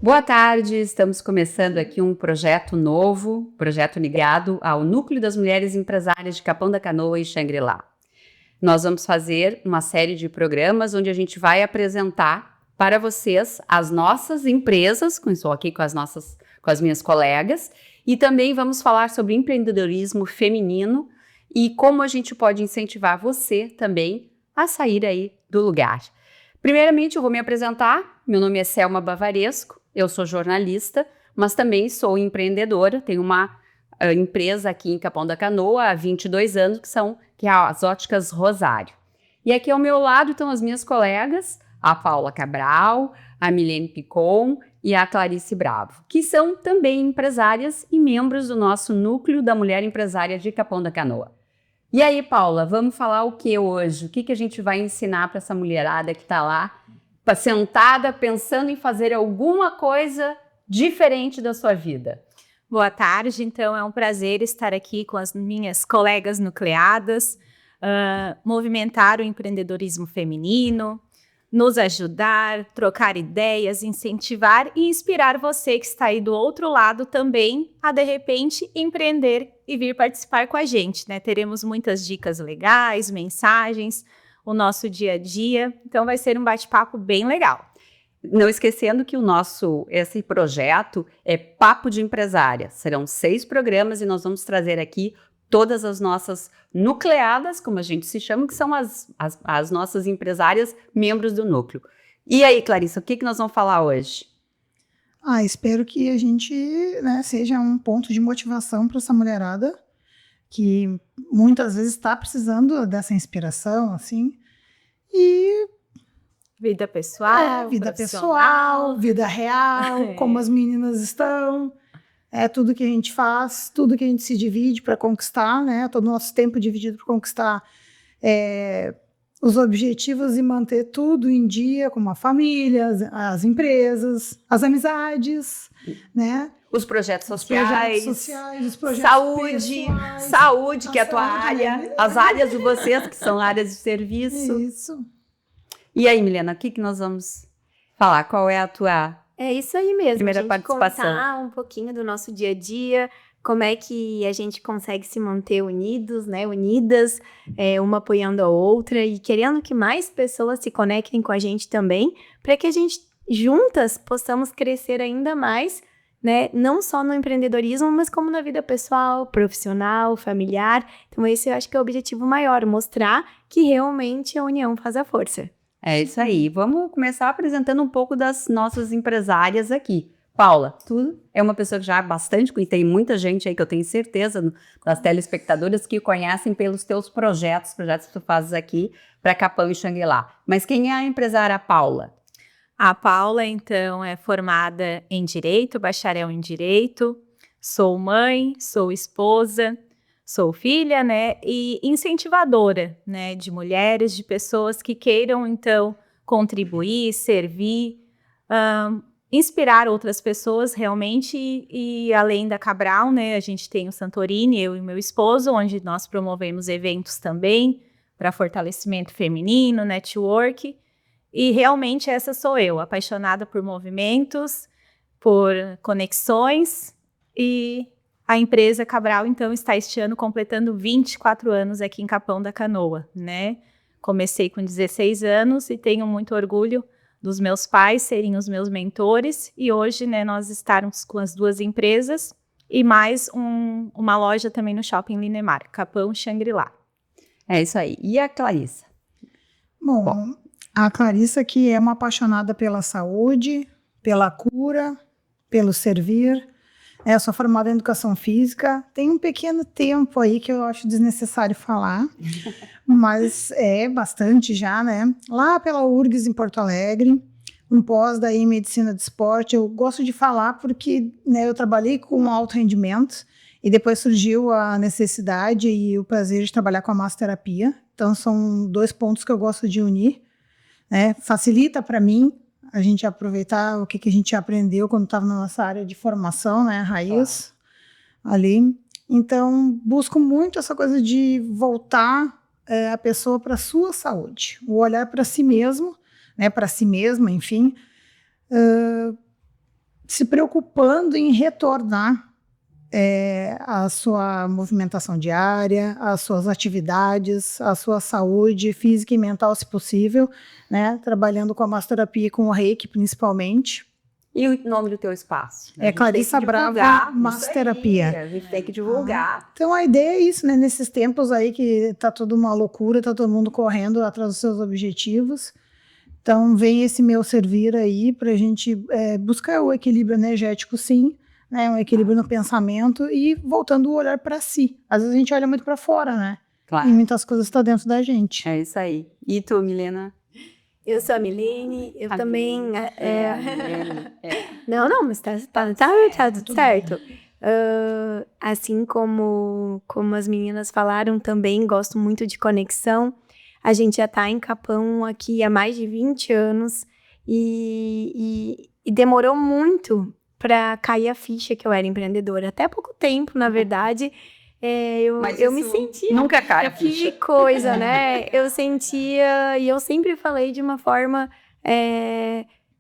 Boa tarde, estamos começando aqui um projeto novo, projeto ligado ao Núcleo das Mulheres Empresárias de Capão da Canoa e Xangri-Lá. Nós vamos fazer uma série de programas onde a gente vai apresentar para vocês as nossas empresas, estou aqui com as minhas colegas, e também vamos falar sobre empreendedorismo feminino e como a gente pode incentivar você também a sair aí do lugar. Primeiramente, eu vou me apresentar. Meu nome é Selma Bavaresco, eu sou jornalista, mas também sou empreendedora. Tenho uma empresa aqui em Capão da Canoa há 22 anos, que é as Óticas Rosário. E aqui ao meu lado estão as minhas colegas, a Paula Cabral, a Milene Picon e a Clarice Bravo, que são também empresárias e membros do nosso Núcleo da Mulher Empresária de Capão da Canoa. E aí, Paula, vamos falar o que hoje? O que a gente vai ensinar para essa mulherada que está lá, sentada, pensando em fazer alguma coisa diferente da sua vida? Boa tarde, então é um prazer estar aqui com as minhas colegas nucleadas, movimentar o empreendedorismo feminino, nos ajudar, trocar ideias, incentivar e inspirar você que está aí do outro lado também a, de repente, empreender e vir participar com a gente, né? Teremos muitas dicas legais, mensagens, o nosso dia a dia, então vai ser um bate-papo bem legal. Não esquecendo que esse projeto é Papo de Empresária. Serão 6 programas e nós vamos trazer aqui todas as nossas nucleadas, como a gente se chama, que são as nossas empresárias, membros do núcleo. E aí, Clarissa, o que nós vamos falar hoje? Espero que a gente, seja um ponto de motivação para essa mulherada que muitas vezes está precisando dessa inspiração, assim, e vida pessoal, vida real, como as meninas estão, tudo que a gente faz, tudo que a gente se divide para conquistar, né? Todo o nosso tempo dividido para conquistar os objetivos e manter tudo em dia, como a família, as empresas, as amizades, né? Os projetos sociais, os projetos saúde, que é a tua área, as áreas de vocês, que são áreas de serviço. Isso. E aí, Milena, o que nós vamos falar? Qual é a tua isso aí mesmo, primeira a gente participação? Contar um pouquinho do nosso dia a dia, como é que a gente consegue se manter unidos, né, unidas, uma apoiando a outra e querendo que mais pessoas se conectem com a gente também, para que a gente juntas possamos crescer ainda mais, né, não só no empreendedorismo, mas como na vida pessoal, profissional, familiar. Então esse eu acho que é o objetivo maior, mostrar que realmente a união faz a força. É isso aí. Vamos começar apresentando um pouco das nossas empresárias aqui. Paula, tu é uma pessoa que já tem muita gente aí que eu tenho certeza das telespectadoras que conhecem pelos teus projetos que tu fazes aqui para Capão e Xangri-Lá. Mas quem é a empresária Paula? A Paula, então, é formada em Direito, bacharel em Direito, sou mãe, sou esposa, sou filha, né, e incentivadora, né, de mulheres, de pessoas que queiram, então, contribuir, servir, inspirar outras pessoas realmente, e além da Cabral, né, a gente tem o Santorini, eu e meu esposo, onde nós promovemos eventos também para fortalecimento feminino, network, e realmente essa sou eu, apaixonada por movimentos, por conexões, e a empresa Cabral, então, está este ano completando 24 anos aqui em Capão da Canoa, né? Comecei com 16 anos e tenho muito orgulho dos meus pais serem os meus mentores, e hoje, né, nós estamos com as 2 empresas e mais uma loja também no Shopping Linemar, Capão Xangri-Lá. É isso aí. E a Clarissa? Bom, a Clarissa que é uma apaixonada pela saúde, pela cura, pelo servir. Eu sou formada em Educação Física, tem um pequeno tempo aí que eu acho desnecessário falar, mas é bastante já, né? Lá pela URGS em Porto Alegre, um pós daí em Medicina de Esporte, eu gosto de falar porque, né, eu trabalhei com alto rendimento E depois surgiu a necessidade e o prazer de trabalhar com a massoterapia. Então, são 2 pontos que eu gosto de unir, né? Facilita para mim a gente aproveitar o que a gente aprendeu quando estava na nossa área de formação, né? Raiz, ali. Então, busco muito essa coisa de voltar a pessoa para a sua saúde. O olhar para si mesmo, né? Para si mesma, enfim. Se preocupando em retornar a sua movimentação diária, as suas atividades, a sua saúde física e mental, se possível, né? Trabalhando com a massoterapia e com o reiki, principalmente. E o nome do teu espaço? É Clarissa Brava Massoterapia. A gente tem que divulgar. Então, a ideia é isso, né? Nesses tempos aí que tá tudo uma loucura, tá todo mundo correndo atrás dos seus objetivos. Então, vem esse meu servir aí para a gente buscar o equilíbrio energético, sim, né? Um equilíbrio no pensamento e voltando o olhar para si. Às vezes a gente olha muito para fora, né? Claro. E muitas coisas estão dentro da gente. É isso aí. E tu, Milena? Eu sou a Milene, eu também... Milene. Não, mas tá tudo certo. Assim como as meninas falaram, também gosto muito de conexão. A gente já tá em Capão aqui há mais de 20 anos e demorou muito para cair a ficha que eu era empreendedora. Até pouco tempo, na verdade, eu me sentia... Nunca cai a ficha. Que coisa, né? Eu sentia... E eu sempre falei de uma forma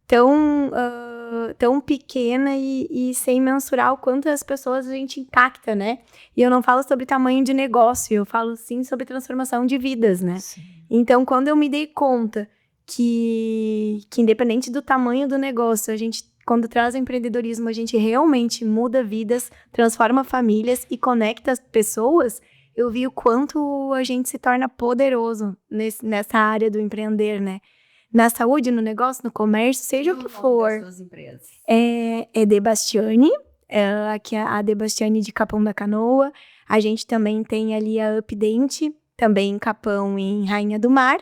tão pequena e sem mensurar o quanto as pessoas a gente impacta, né? E eu não falo sobre tamanho de negócio, eu falo sim sobre transformação de vidas, né? Sim. Então, quando eu me dei conta que independente do tamanho do negócio, quando traz o empreendedorismo, a gente realmente muda vidas, transforma famílias e conecta as pessoas, eu vi o quanto a gente se torna poderoso nessa área do empreender, né? Na saúde, no negócio, no comércio, seja o que for. É De Bastiani, aqui é a De Bastiani de Capão da Canoa. A gente também tem ali a Updente, também em Capão, em Rainha do Mar.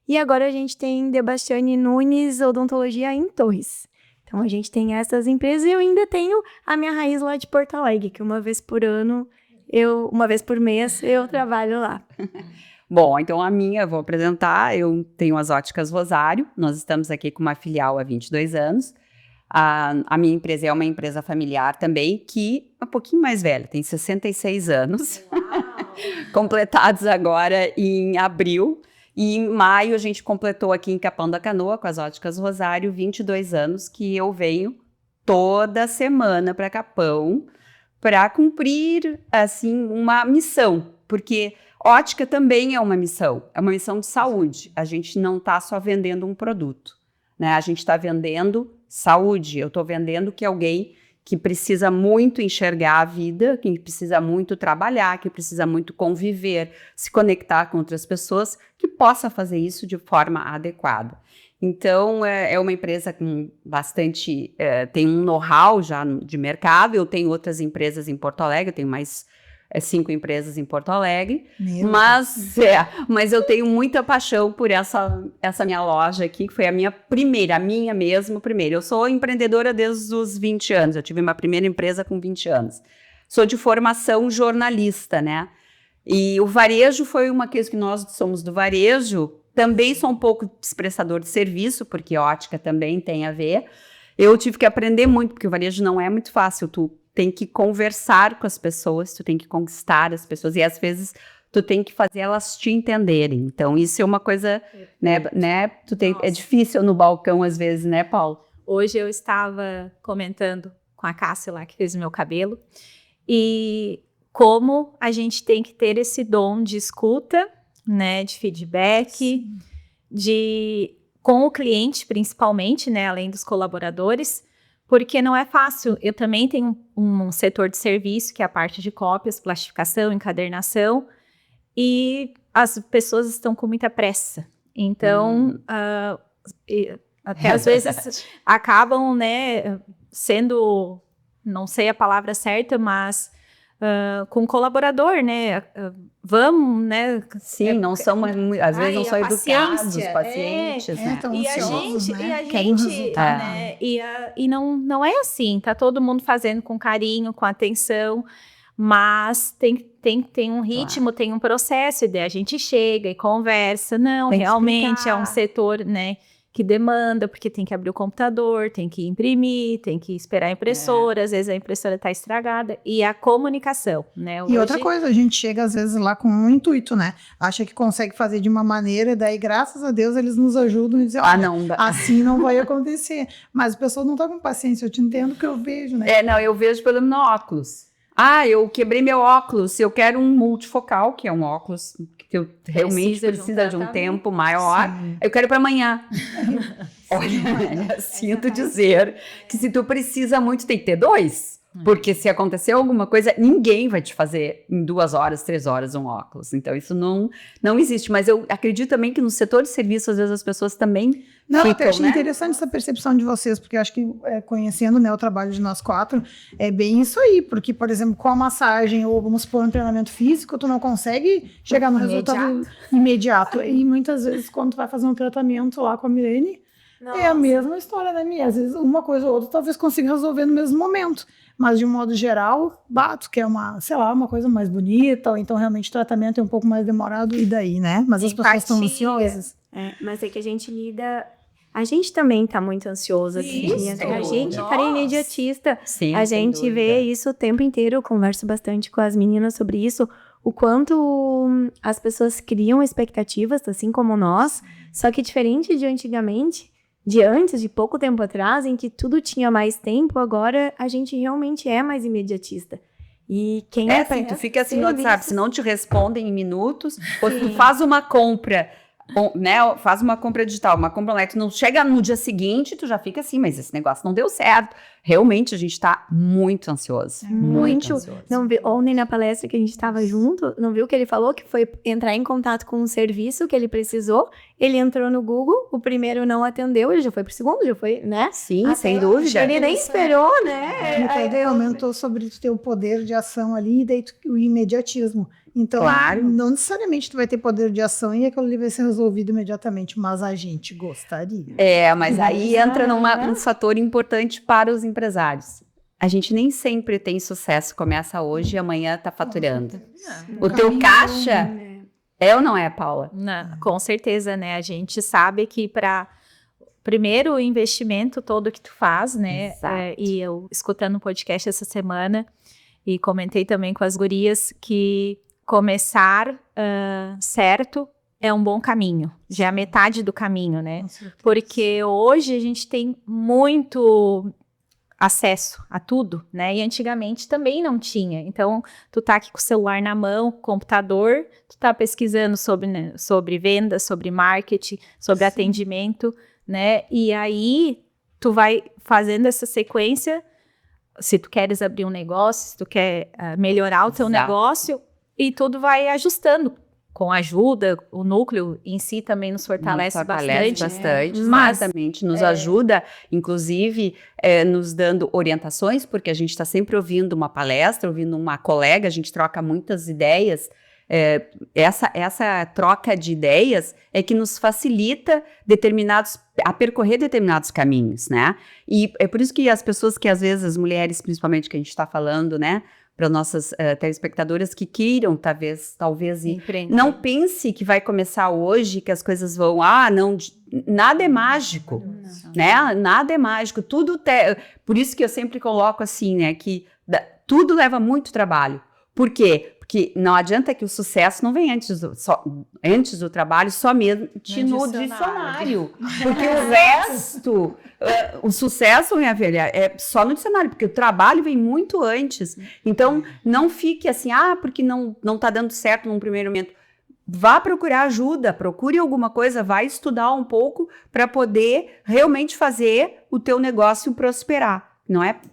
E agora a gente tem De Bastiani Nunes Odontologia em Torres. Então a gente tem essas empresas e eu ainda tenho a minha raiz lá de Porto Alegre, que uma vez por mês, eu trabalho lá. Bom, então a minha, eu vou apresentar, eu tenho as Óticas Rosário, nós estamos aqui com uma filial há 22 anos, a minha empresa é uma empresa familiar também, que é um pouquinho mais velha, tem 66 anos, completados agora em abril, e em maio a gente completou aqui em Capão da Canoa, com as Óticas Rosário, 22 anos, que eu venho toda semana para Capão, para cumprir, assim, uma missão, porque ótica também é uma missão de saúde. A gente não está só vendendo um produto, né? A gente está vendendo saúde. Eu estou vendendo que alguém que precisa muito enxergar a vida, que precisa muito trabalhar, que precisa muito conviver, se conectar com outras pessoas, que possa fazer isso de forma adequada. Então, é uma empresa com bastante... tem um know-how já de mercado. Eu tenho outras empresas em Porto Alegre, eu tenho mais 5 empresas em Porto Alegre, mas eu tenho muita paixão por essa minha loja aqui, que foi a minha primeira. Eu sou empreendedora desde os 20 anos, eu tive uma primeira empresa com 20 anos. Sou de formação jornalista, né? E o varejo foi uma coisa que nós somos do varejo, também sou um pouco expressador de serviço, porque ótica também tem a ver. Eu tive que aprender muito, porque o varejo não é muito fácil, tu tem que conversar com as pessoas, tu tem que conquistar as pessoas, e às vezes tu tem que fazer elas te entenderem. Então, isso é uma coisa, né é difícil no balcão às vezes, né, Paulo? Hoje eu estava comentando com a Cássia lá, que fez o meu cabelo, e como a gente tem que ter esse dom de escuta, né, de feedback, com o cliente principalmente, né, além dos colaboradores, porque não é fácil. Eu também tenho um setor de serviço, que é a parte de cópias, plastificação, encadernação, e as pessoas estão com muita pressa. Então, até às vezes acabam, né, sendo, não sei a palavra certa, mas com colaborador, né, vamos, né. Sim, não são, às vezes não são educados, pacientes, né. E a gente, né, e não é assim, tá todo mundo fazendo com carinho, com atenção, mas tem um ritmo, tem um processo, e daí a gente chega e conversa. Não, Tem que realmente explicar. é um setor, né, que demanda, porque tem que abrir o computador, tem que imprimir, tem que esperar a impressora, às vezes a impressora está estragada, e a comunicação, né? E outra Hoje- coisa, a gente chega às vezes lá com um intuito, né? Acha que consegue fazer de uma maneira, e daí, graças a Deus, eles nos ajudam e dizem, olha, não. assim não vai acontecer. Mas a pessoa não tá com paciência, eu te entendo que eu vejo, né? Não, eu vejo pelo meu óculos. Eu quebrei meu óculos, eu quero um multifocal, que é um óculos que eu realmente Precisa de um precisa de um tratamento. tempo maior. Sim. Eu quero para amanhã. Olha, sinto dizer que se tu precisa muito, tem que ter 2. Porque se acontecer alguma coisa, ninguém vai te fazer em 2 horas, 3 horas um óculos. Então, isso não existe. Mas eu acredito também que no setor de serviço, às vezes, as pessoas também Não, ficam, até achei né? interessante essa percepção de vocês, porque eu acho que conhecendo, né, o trabalho de nós 4, é bem isso aí, porque, por exemplo, com a massagem ou vamos supor um treinamento físico, tu não consegue chegar no resultado imediato. E muitas vezes, quando tu vai fazer um tratamento lá com a Mirene, é a mesma história, né, Mia? Às vezes uma coisa ou outra talvez consiga resolver no mesmo momento, mas de um modo geral, tu quer uma coisa mais bonita, ou então realmente o tratamento é um pouco mais demorado, e daí, né? Mas as pessoas estão Empatia. ansiosas. Mas é que a gente lida... A gente também tá muito ansioso, assim. Isso. A gente, Nossa. cara, é imediatista. Sim, A sem gente vê dúvida. isso o tempo inteiro, eu converso bastante com as meninas sobre isso, o quanto as pessoas criam expectativas, assim como nós, só que diferente de antigamente, de antes, de pouco tempo atrás, em que tudo tinha mais tempo, agora a gente realmente é mais imediatista. E quem Assim, tu fica assim no WhatsApp, serviços- se não te respondem em minutos, ou se tu faz uma compra, né, faz uma compra digital, uma compra online, tu não chega no dia seguinte, tu já fica assim, mas esse negócio não deu certo. Realmente, a gente tá muito ansioso. Muito. ansioso. Não vi, ontem na palestra que a gente estava junto, não viu o que ele falou? Que foi entrar em contato com um serviço que ele precisou. Ele entrou no Google, o primeiro não atendeu, ele já foi pro segundo, já foi, né? Sim, sem dúvida. Ele nem esperou, né? A ideia aumentou sobre tu ter o poder de ação ali e daí o imediatismo. Então, Claro. não necessariamente tu vai ter poder de ação e aquilo ali vai ser resolvido imediatamente, mas a gente gostaria. Mas aí entra num fator importante para os empresários. A gente nem sempre tem sucesso, começa hoje e amanhã tá faturando. O teu caixa é ou não é, Paula? Não, com certeza, né? A gente sabe que para primeiro o investimento todo que tu faz, né? Exato. E eu escutando um podcast essa semana e comentei também com as gurias que começar certo é um bom caminho, já é a metade do caminho, né? Porque hoje a gente tem muito acesso a tudo, né? E antigamente também não tinha. Então, tu tá aqui com o celular na mão, computador, tu tá pesquisando sobre, né, sobre vendas, sobre marketing, sobre atendimento, né? E aí, tu vai fazendo essa sequência, se tu queres abrir um negócio, se tu quer melhorar o teu Exato. negócio, e tudo vai ajustando. Com ajuda, o núcleo em si também nos fortalece bastante. Mas Exatamente, nos ajuda, inclusive, nos dando orientações, porque a gente está sempre ouvindo uma palestra, ouvindo uma colega, a gente troca muitas ideias. Essa troca de ideias é que nos facilita a percorrer determinados caminhos, né? E é por isso que as pessoas que, às vezes, as mulheres, principalmente, que a gente está falando, né? Para nossas telespectadoras que queiram, talvez não pense que vai começar hoje, que as coisas vão, nada é mágico, né? Nada é mágico, por isso que eu sempre coloco assim, né, que tudo leva muito trabalho. Por quê? Porque não adianta que o sucesso não vem antes do trabalho, somente no dicionário. Porque o resto, o sucesso, minha velha, é só no dicionário, porque o trabalho vem muito antes. Então, não fique assim, porque não tá dando certo num primeiro momento. Vá procurar ajuda, procure alguma coisa, vai estudar um pouco para poder realmente fazer o teu negócio prosperar.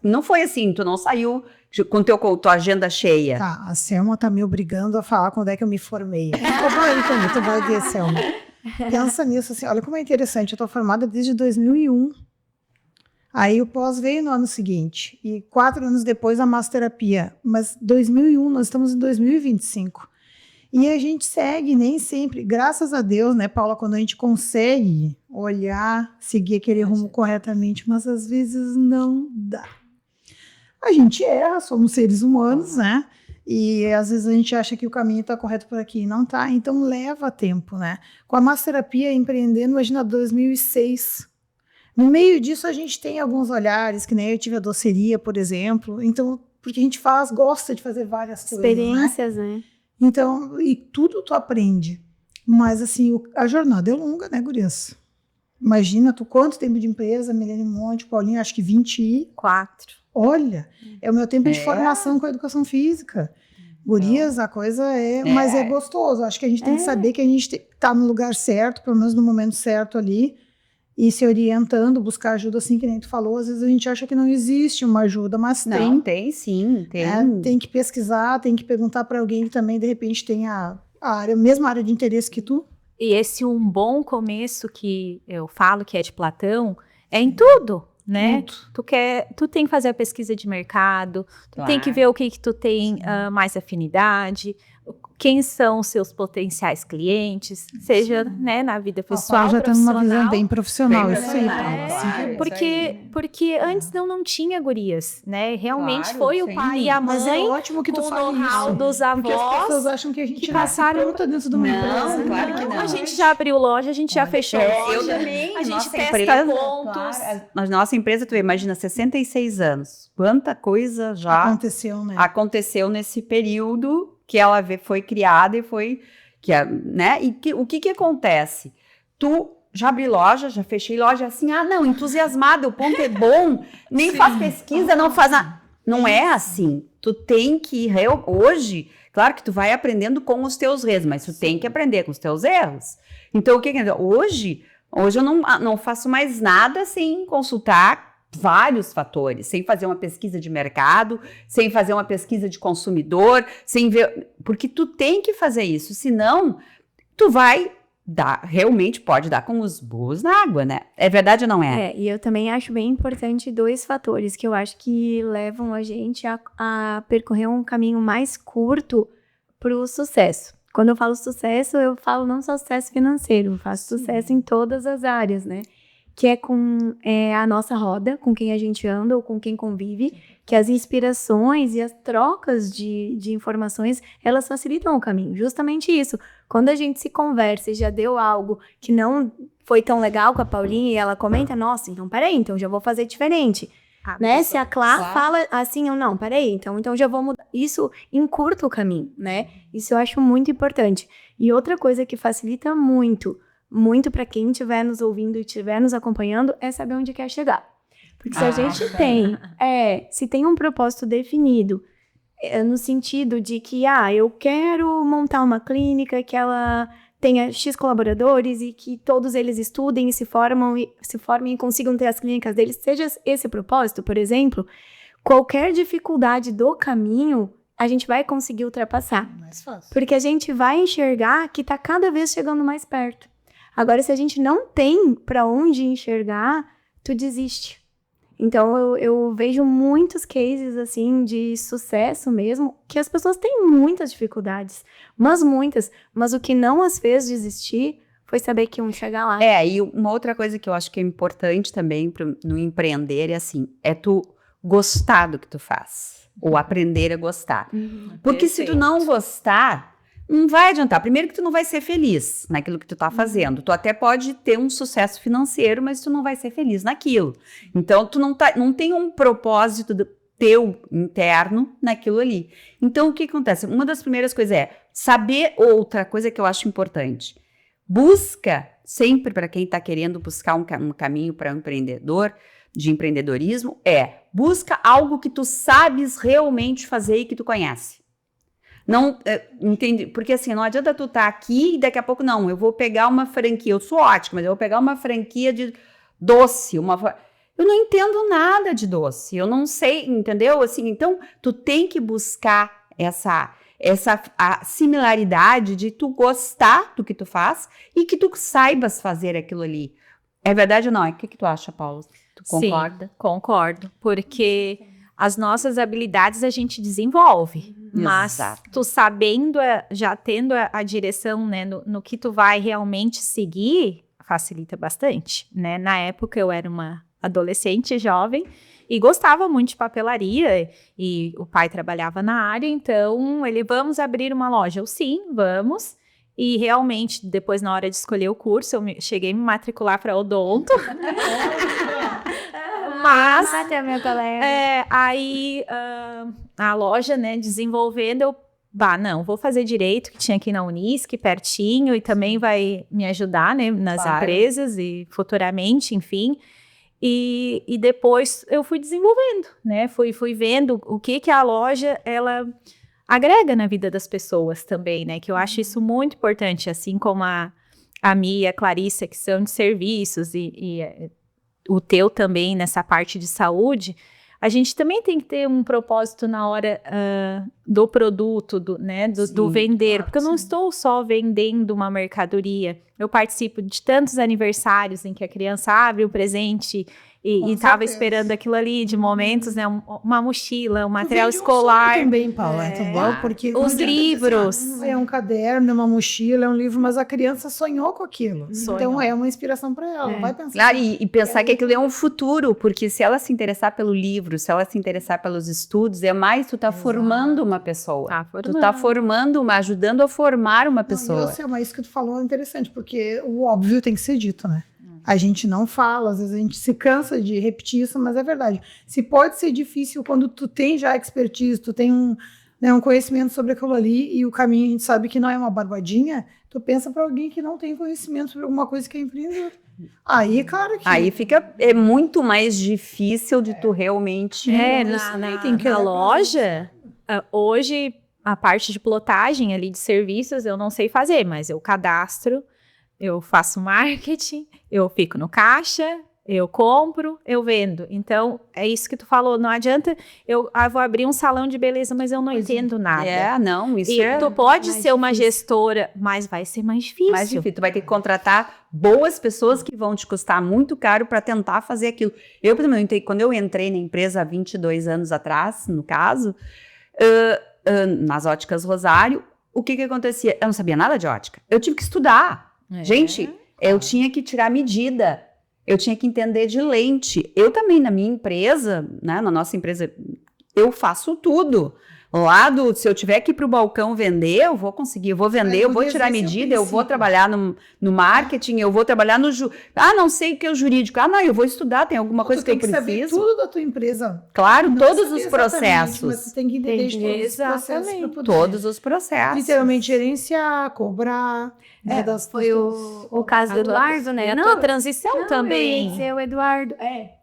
Não foi assim, tu não saiu com tua agenda cheia. Tá, a Selma tá me obrigando a falar quando é que eu me formei. Tu vai ver, Selma. Pensa nisso, assim, olha como é interessante, eu tô formada desde 2001. Aí o pós veio no ano seguinte, e 4 anos depois a massoterapia. Mas 2001, nós estamos em 2025. E a gente segue, nem sempre, graças a Deus, né, Paula, quando a gente consegue olhar, seguir aquele rumo corretamente, mas às vezes não dá. A gente erra, somos seres humanos, né? E às vezes a gente acha que o caminho está correto por aqui, não tá, então leva tempo, né? Com a massoterapia empreendendo, imagina 2006. No meio disso a gente tem alguns olhares, que nem eu tive a doceria, por exemplo, então, porque a gente gosta de fazer várias coisas, Experiências, né? Então, e tudo tu aprende, mas assim, a jornada é longa, né, gurias? Imagina tu quanto tempo de empresa, Milene Monte, Paulinha, acho que 4. Olha, é o meu tempo de formação com a educação física. Gurias, a coisa mas é gostoso. Acho que a gente tem que saber que a gente está no lugar certo, pelo menos no momento certo ali, e se orientando, buscar ajuda, assim que nem tu falou. Às vezes a gente acha que não existe uma ajuda, mas Não, tem sim, tem. tem que pesquisar, tem que perguntar para alguém que também, de repente, tem a mesma área de interesse que tu. E esse um bom começo que eu falo, que é de Platão, é em tudo, né? Tu tem que fazer a pesquisa de mercado, tu tem que ver o que tu tem mais afinidade, quem são os seus potenciais clientes, seja, né, na vida pessoal, já tendo uma visão bem profissional, Bem isso aí. profissional, claro. Porque antes não tinha gurias, né? Realmente Claro, foi o sim. pai e a mãe, Mas é ótimo que tu com o fale know-how isso. dos Porque as pessoas avós, acham que a gente que passaram passaram- pronta dentro de uma empresa. Claro que não. A gente já abriu loja, a gente já fechou loja. Eu também. A gente Nossa testa empresa, pontos. claro, a nossa empresa, tu imagina, 66 anos. Quanta coisa já Aconteceu, né? aconteceu nesse período que ela foi criada e foi, né? E o que acontece? Tu já abri loja, já fechei loja assim, não, entusiasmada, o ponto é bom, nem faz pesquisa, não faz nada. Não é assim. Tu tem que, hoje, claro que tu vai aprendendo com os teus erros, mas tu tem que aprender com os teus erros. Então, o que hoje eu não faço mais nada sem consultar vários fatores, sem fazer uma pesquisa de mercado, sem fazer uma pesquisa de consumidor, sem ver, porque tu tem que fazer isso, senão tu vai realmente pode dar com os burros na água, né? É verdade ou não é? E eu também acho bem importante 2 fatores que eu acho que levam a gente a percorrer um caminho mais curto para o sucesso. Quando eu falo sucesso, eu falo não só sucesso financeiro, eu faço sucesso em todas as áreas, né? Que é com a nossa roda, com quem a gente anda ou com quem convive, que as inspirações e as trocas de informações, elas facilitam o caminho. Justamente isso. Quando a gente se conversa e já deu algo que não foi tão legal com a Paulinha e ela comenta, nossa, então peraí, então já vou fazer diferente. Né? Se a Clá fala assim ou não, peraí, então já vou mudar. Isso encurta o caminho, né? Isso eu acho muito importante. E outra coisa que facilita muito para quem estiver nos ouvindo e estiver nos acompanhando, é saber onde quer chegar. Porque se a gente se tem um propósito definido, no sentido de que, eu quero montar uma clínica que ela tenha X colaboradores e que todos eles estudem e se formem e consigam ter as clínicas deles, seja esse propósito, por exemplo, qualquer dificuldade do caminho, a gente vai conseguir ultrapassar. Mais fácil. Porque a gente vai enxergar que está cada vez chegando mais perto. Agora, se a gente não tem para onde enxergar, tu desiste. Então, eu vejo muitos cases, assim, de sucesso mesmo, que as pessoas têm muitas dificuldades, mas o que não as fez desistir foi saber que iam chegar lá. E uma outra coisa que eu acho que é importante também no empreender é tu gostar do que tu faz, ou aprender a gostar. Porque se tu não gostar, não vai adiantar. Primeiro que tu não vai ser feliz naquilo que tu tá fazendo. Tu até pode ter um sucesso financeiro, mas tu não vai ser feliz naquilo. Então, tu não tem um propósito teu interno naquilo ali. Então, o que acontece? Uma das primeiras coisas é saber outra coisa que eu acho importante. Busca, sempre para quem está querendo buscar um caminho para um empreendedor, de empreendedorismo, busca algo que tu sabes realmente fazer e que tu conhece. Não, entende? Porque assim, não adianta tu estar aqui e daqui a pouco, não, eu vou pegar uma franquia, eu sou ótima, mas eu vou pegar uma franquia de doce, eu não entendo nada de doce, eu não sei, entendeu? Assim, então, tu tem que buscar a similaridade de tu gostar do que tu faz e que tu saibas fazer aquilo ali. É verdade ou não? O que tu acha, Paula? Tu concorda? Sim, concordo, porque as nossas habilidades a gente desenvolve, mas Exato. tu sabendo, já tendo a direção, né, no que tu vai realmente seguir, facilita bastante, né? Na época eu era uma adolescente jovem E gostava muito de papelaria, e o pai trabalhava na área, então vamos abrir uma loja. Eu, sim, vamos. E realmente, depois na hora de escolher o curso, cheguei a me matricular para odonto. Mas Até meu colega. aí a loja, né, desenvolvendo, não, vou fazer direito, que tinha aqui na Unisc, pertinho, e também vai me ajudar, né, nas empresas e futuramente, enfim. E depois eu fui desenvolvendo, né, fui vendo o que a loja, ela agrega na vida das pessoas também, né, que eu acho isso muito importante, assim como a Mia e a Clarissa, que são de serviços, e o teu também nessa parte de saúde, a gente também tem que ter um propósito na hora do produto, do vender, porque eu não estou só vendendo uma mercadoria, eu participo de tantos aniversários em que a criança abre o presente e estava esperando aquilo ali, de momentos, né, uma mochila, um material escolar. Também, Paula, entendeu? Porque os livros. É um caderno, é uma mochila, é um livro, mas a criança sonhou com aquilo. Sonhou. Então é uma inspiração para ela. Vai pensar. Claro, e pensar que aquilo é um futuro, porque se ela se interessar pelo livro, se ela se interessar pelos estudos, tu tá formando uma pessoa. Tu tá formando ajudando a formar uma pessoa. Mas isso que tu falou é interessante, porque o óbvio tem que ser dito, né? A gente não fala, às vezes a gente se cansa de repetir isso, mas é verdade. Se pode ser difícil quando tu tem já expertise, tu tem um conhecimento sobre aquilo ali, e o caminho a gente sabe que não é uma barbadinha, tu pensa para alguém que não tem conhecimento sobre alguma coisa que é empreendedor. Aí, claro que... Aí é muito mais difícil de tu realmente... Na loja, hoje, a parte de plotagem ali de serviços, eu não sei fazer, mas eu cadastro, eu faço marketing, eu fico no caixa, eu compro, eu vendo. Então, é isso que tu falou, não adianta eu vou abrir um salão de beleza, mas eu não entendo nada. Tu pode ser uma gestora, mas vai ser mais difícil. Mais difícil, tu vai ter que contratar boas pessoas que vão te custar muito caro para tentar fazer aquilo. Eu, por exemplo, quando eu entrei na empresa há 22 anos atrás, no caso, nas óticas Rosário, o que acontecia? Eu não sabia nada de ótica. Eu tive que estudar. Gente, eu tinha que tirar medida, eu tinha que entender de lente. Eu também, na minha empresa, né, na nossa empresa, eu faço tudo. Se eu tiver que ir para o balcão vender, eu vou conseguir, eu vou vender, eu vou tirar medida, eu vou trabalhar no marketing, eu vou trabalhar não sei o que é o jurídico. Não, eu vou estudar, tem alguma coisa que eu preciso. Tem que saber tudo da tua empresa. Claro, todos os processos. Mas você tem que entender todos os processos. Todos os processos. Literalmente gerenciar, cobrar. Foi o caso do Eduardo, né? A tua transição também. O Eduardo,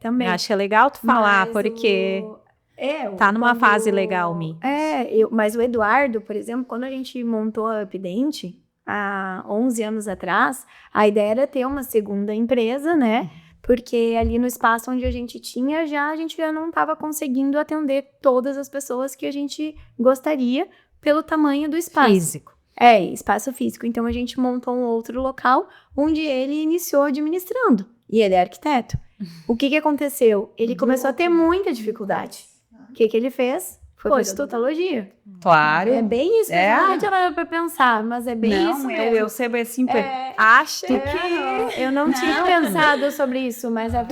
também. Acho que é legal tu falar, porque... tá numa fase legal, Mi. Mas o Eduardo, por exemplo, quando a gente montou a Updente, há 11 anos atrás, a ideia era ter uma segunda empresa, né? Porque ali no espaço onde a gente tinha, a gente já não estava conseguindo atender todas as pessoas que a gente gostaria pelo tamanho do espaço. Físico. Espaço físico. Então, a gente montou um outro local onde ele iniciou administrando. E ele é arquiteto. O que aconteceu? Ele começou a ter muita dificuldade. O que ele fez? Foi para estomatologia. Claro. É bem isso. Não tinha para pensar, mas é bem isso mesmo. Eu sei assim. Acha que... Eu não tinha pensado sobre isso, mas é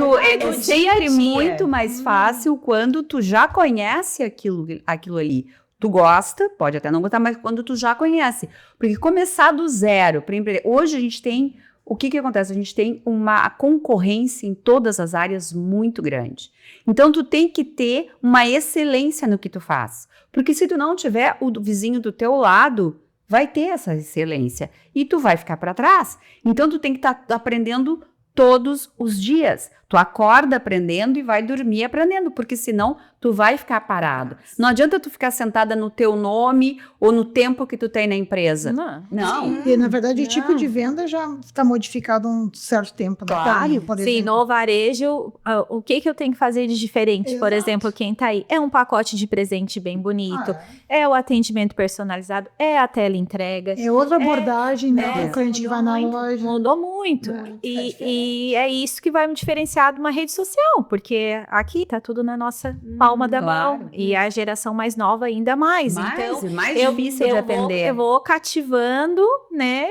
sempre muito mais fácil quando tu já conhece aquilo ali. Tu gosta, pode até não gostar, mas quando tu já conhece. Porque começar do zero para empreender... Hoje a gente tem... O que acontece? A gente tem uma concorrência em todas as áreas muito grande. Então, tu tem que ter uma excelência no que tu faz. Porque se tu não tiver, o vizinho do teu lado vai ter essa excelência. E tu vai ficar para trás. Então, tu tem que estar aprendendo todos os dias. Tu acorda aprendendo e vai dormir aprendendo, porque senão tu vai ficar parado. Não adianta tu ficar sentada no teu nome ou no tempo que tu tem na empresa. Não. E, na verdade, o tipo de venda já está modificado há um certo tempo. Claro. Sim, no varejo, o que eu tenho que fazer de diferente? Exato. Por exemplo, quem tá aí? É um pacote de presente bem bonito, é o atendimento personalizado, é a teleentrega. É outra abordagem, né? O cliente que vai na loja. Mudou muito. E é isso que vai me diferenciar de uma rede social, porque aqui tá tudo na nossa palma da mão. E a geração mais nova ainda mais. Então, mais difícil de atender. Eu vou cativando, né?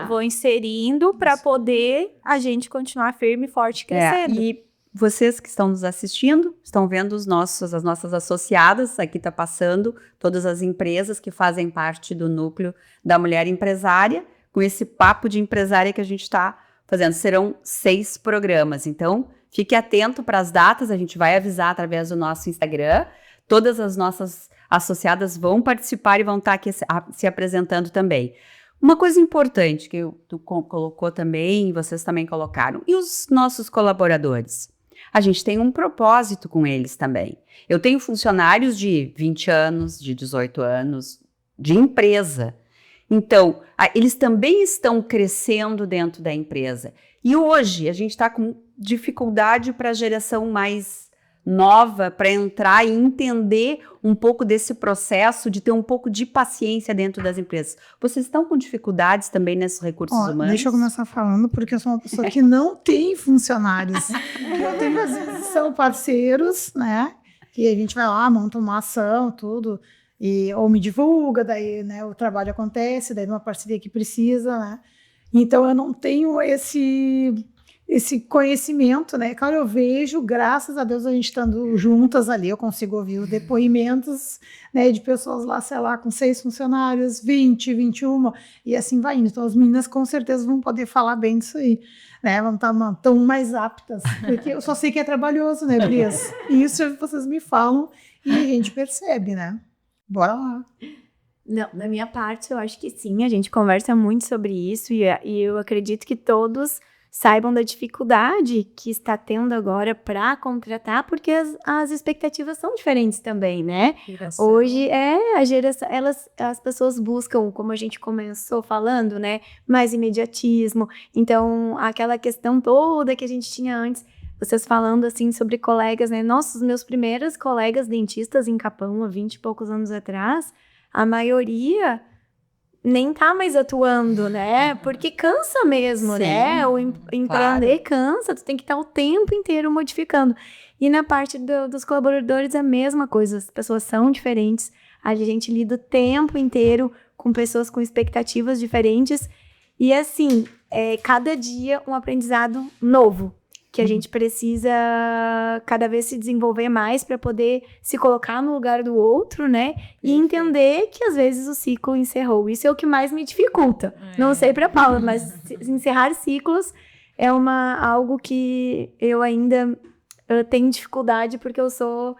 Vou inserindo para poder a gente continuar firme e forte crescendo. E vocês que estão nos assistindo, estão vendo as nossas associadas, aqui está passando todas as empresas que fazem parte do núcleo da mulher empresária, com esse papo de empresária que a gente está fazendo. Serão 6 programas, então fique atento para as datas, a gente vai avisar através do nosso Instagram, todas as nossas associadas vão participar e vão estar aqui se apresentando também. Uma coisa importante que tu colocou também, vocês também colocaram, e os nossos colaboradores? A gente tem um propósito com eles também. Eu tenho funcionários de 20 anos, de 18 anos, de empresa. Então, eles também estão crescendo dentro da empresa. E hoje a gente está com dificuldade para a geração mais nova, para entrar e entender um pouco desse processo, de ter um pouco de paciência dentro das empresas. Vocês estão com dificuldades também nesses recursos humanos? Deixa eu começar falando, porque eu sou uma pessoa que não tem funcionários. Eu tenho, às vezes, são parceiros, né? E a gente vai lá, monta uma ação, tudo, ou me divulga, daí, né, o trabalho acontece, daí uma parceria que precisa, né? Então, eu não tenho esse conhecimento, né? Claro, eu vejo, graças a Deus, a gente estando juntas ali, eu consigo ouvir os depoimentos, né, de pessoas lá, sei lá, com 6 funcionários, 20, 21, e assim vai indo. Então, as meninas com certeza vão poder falar bem disso aí, né? Vão estar tão mais aptas, porque eu só sei que é trabalhoso, né, Brias? E isso vocês me falam e a gente percebe, né? Bora lá. Não, da minha parte, eu acho que sim, a gente conversa muito sobre isso e eu acredito que todos saibam da dificuldade que está tendo agora para contratar, porque as expectativas são diferentes também, né? Hoje a geração, as pessoas buscam, como a gente começou falando, né, mais imediatismo. Então, aquela questão toda que a gente tinha antes, vocês falando assim sobre colegas, né? Nossa, os meus primeiros colegas dentistas em Capão, há 20 e poucos anos atrás, a maioria nem tá mais atuando, né? Porque cansa mesmo, Sim, né? O empreender cansa, tu tem que estar o tempo inteiro modificando. E na parte dos colaboradores é a mesma coisa, as pessoas são diferentes, a gente lida o tempo inteiro com pessoas com expectativas diferentes e assim, cada dia um aprendizado novo, que a gente precisa cada vez se desenvolver mais para poder se colocar no lugar do outro, né? E entender que às vezes o ciclo encerrou. Isso é o que mais me dificulta. Não sei para Paula, mas encerrar ciclos é algo que eu ainda tenho dificuldade porque eu sou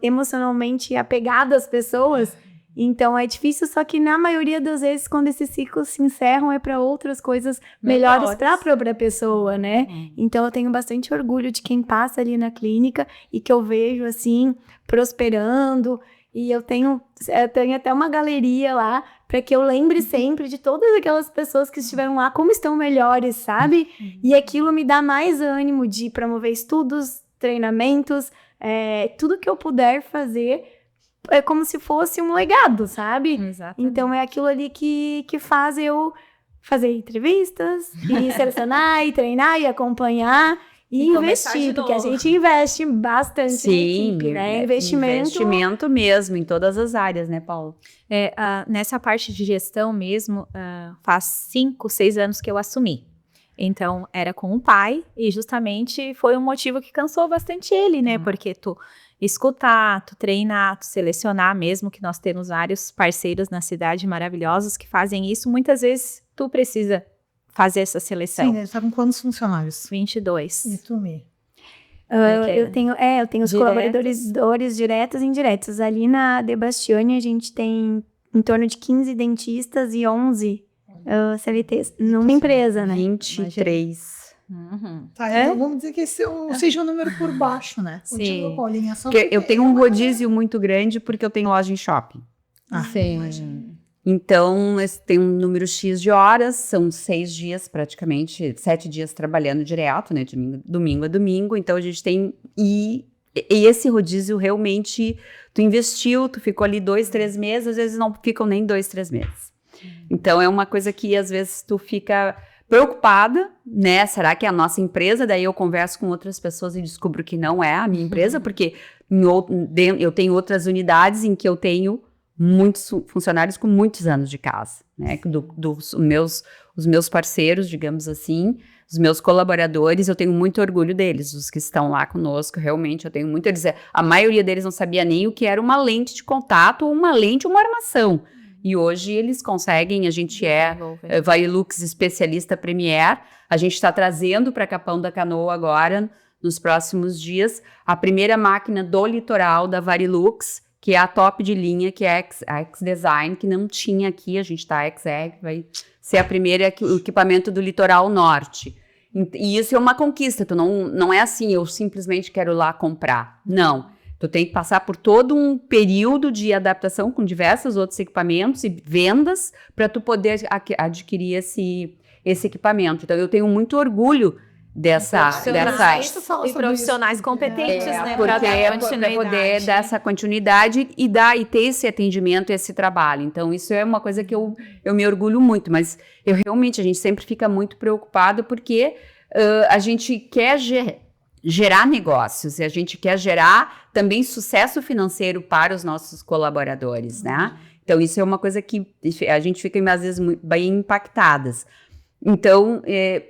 emocionalmente apegada às pessoas. Então é difícil, só que na maioria das vezes, quando esses ciclos se encerram, é para outras coisas melhores para a própria pessoa, né? Então eu tenho bastante orgulho de quem passa ali na clínica e que eu vejo, assim, prosperando. E eu tenho até uma galeria lá para que eu lembre sempre de todas aquelas pessoas que estiveram lá, como estão melhores, sabe? E aquilo me dá mais ânimo de promover estudos, treinamentos, tudo que eu puder fazer. É como se fosse um legado, sabe? Exatamente. Então é aquilo ali que faz eu fazer entrevistas, e selecionar, e treinar, e acompanhar, e investir, porque a gente investe bastante na equipe, né? Investimento mesmo, em todas as áreas, né, Paulo? Nessa parte de gestão mesmo, faz 5, 6 anos que eu assumi. Então, era com o pai, e justamente foi um motivo que cansou bastante ele, né? Porque tu escutar, tu treinar, tu selecionar, mesmo que nós temos vários parceiros na cidade maravilhosos que fazem isso, muitas vezes tu precisa fazer essa seleção. Sim, eles estavam com quantos funcionários? 22. E tu, Mi? Eu tenho os colaboradores diretos e indiretos. Ali na Debastiani a gente tem em torno de 15 dentistas e 11 CLTs numa empresa, né? 23. Tá, então vamos dizer que esse seja um número por baixo, né? Sim. Paulinha, só Porque eu tenho um rodízio muito grande porque eu tenho loja em shopping. Sim. Então, tem um número X de horas, são 6 dias praticamente, 7 dias trabalhando direto, né? Domingo a domingo. Então, a gente tem... E esse rodízio realmente, tu investiu, tu ficou ali 2, 3 meses, às vezes não ficam nem 2, 3 meses. Então, é uma coisa que às vezes tu fica preocupada, né? Será que é a nossa empresa? Daí eu converso com outras pessoas e descubro que não é a minha empresa, porque eu tenho outras unidades em que eu tenho muitos funcionários com muitos anos de casa, né? Os meus parceiros, digamos assim, os meus colaboradores, eu tenho muito orgulho deles, os que estão lá conosco, realmente, eu tenho muito a dizer. A maioria deles não sabia nem o que era uma lente de contato, ou uma lente, ou uma armação. E hoje eles conseguem, a gente Varilux especialista Premier, a gente está trazendo para Capão da Canoa agora, nos próximos dias, a primeira máquina do litoral da Varilux, que é a top de linha, que é a X-Design, que não tinha aqui, a gente está XR, que vai ser a primeira o equipamento do litoral norte. E isso é uma conquista, não é assim, eu simplesmente quero lá comprar, não. Tu tem que passar por todo um período de adaptação com diversos outros equipamentos e vendas para tu poder adquirir esse equipamento. Então, eu tenho muito orgulho dessa profissionais competentes, né? Para poder dar essa continuidade e ter esse atendimento, esse trabalho. Então, isso é uma coisa que eu me orgulho muito, mas a gente sempre fica muito preocupado porque a gente quer gerar negócios e a gente quer gerar também sucesso financeiro para os nossos colaboradores, né? Então, isso é uma coisa que a gente fica, às vezes, bem impactadas. Então,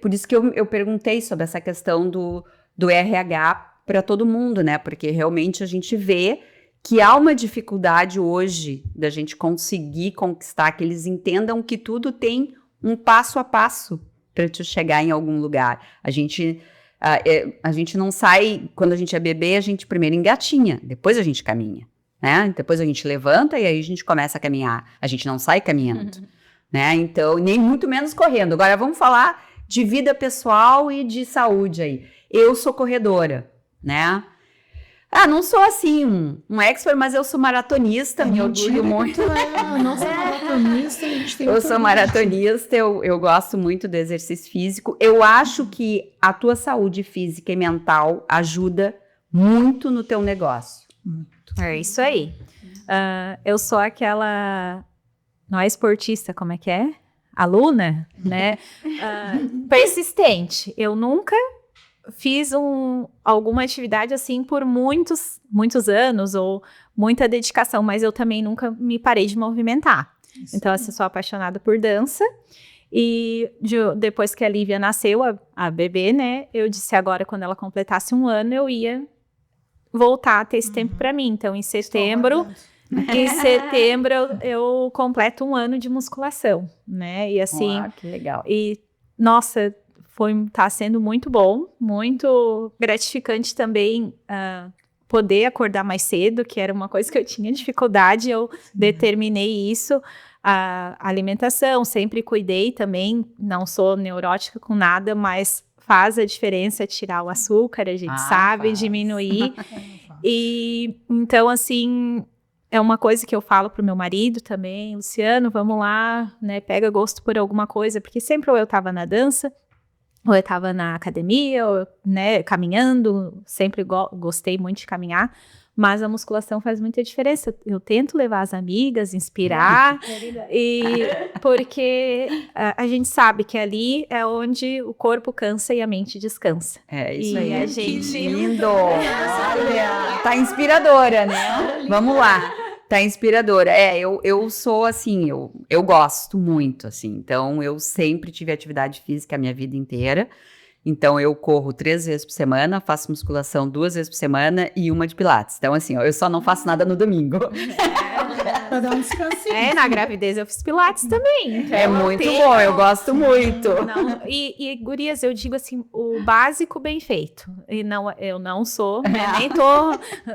por isso que eu perguntei sobre essa questão do RH para todo mundo, né? Porque realmente a gente vê que há uma dificuldade hoje da gente conseguir conquistar, que eles entendam que tudo tem um passo a passo para te chegar em algum lugar. A gente não sai, quando a gente é bebê, a gente primeiro engatinha, depois a gente caminha, né? Depois a gente levanta e aí a gente começa a caminhar. A gente não sai caminhando. Né? Então, nem muito menos correndo. Agora, vamos falar de vida pessoal e de saúde aí. Eu sou corredora, né? Não sou assim um expert, mas eu sou maratonista, me orgulho muito. Não sou maratonista, a gente tem Eu sou maratonista, eu gosto muito do exercício físico. Eu acho que a tua saúde física e mental ajuda muito no teu negócio. É isso aí. Eu sou aquela... Não é esportista, como é que é? Aluna, né? Persistente. Eu nunca fiz alguma atividade assim por muitos anos ou muita dedicação, mas eu também nunca me parei de movimentar. Isso. Então, assim, eu sou apaixonada por dança. E depois que a Lívia nasceu, a bebê, né? Eu disse agora, quando ela completasse 1 ano, eu ia voltar a ter esse tempo para mim. Então, em setembro... eu completo 1 ano de musculação, né? E assim... Uau, que legal. E, nossa, tá sendo muito bom, muito gratificante também poder acordar mais cedo, que era uma coisa que eu tinha dificuldade, eu determinei isso. A alimentação, sempre cuidei também, não sou neurótica com nada, mas faz a diferença tirar o açúcar, a gente sabe, diminuir. E, então, assim... É uma coisa que eu falo pro meu marido também, Luciano, vamos lá, né, pega gosto por alguma coisa, porque sempre ou eu tava na dança, ou eu tava na academia, ou, né, caminhando, sempre gostei muito de caminhar, mas a musculação faz muita diferença. Eu tento levar as amigas, inspirar, e porque a gente sabe que ali é onde o corpo cansa e a mente descansa. É isso e aí. A gente... Lindo! Olha, tá inspiradora, né? Vamos lá. Tá inspiradora. Eu sou assim, eu gosto muito, assim. Então, eu sempre tive atividade física a minha vida inteira. Então, eu corro 3 vezes por semana, faço musculação 2 vezes por semana e 1 de pilates. Então, assim, eu só não faço nada no domingo. Pra dar um descansinho. Na gravidez eu fiz pilates também. Então é muito bom, eu gosto muito. E gurias, eu digo assim, o básico bem feito. E não, eu não sou, né, nem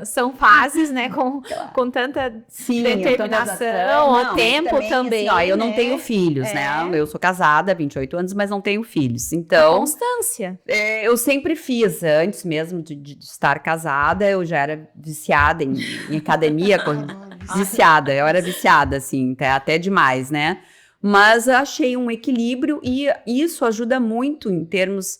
são fases, né, com tanta determinação, o tempo também. Assim, eu não tenho filhos, né? Eu sou casada há 28 anos, mas não tenho filhos. Então... Constância. Eu sempre fiz, antes mesmo de estar casada, eu já era viciada em academia, eu era viciada, assim, até demais, né? Mas achei um equilíbrio e isso ajuda muito em termos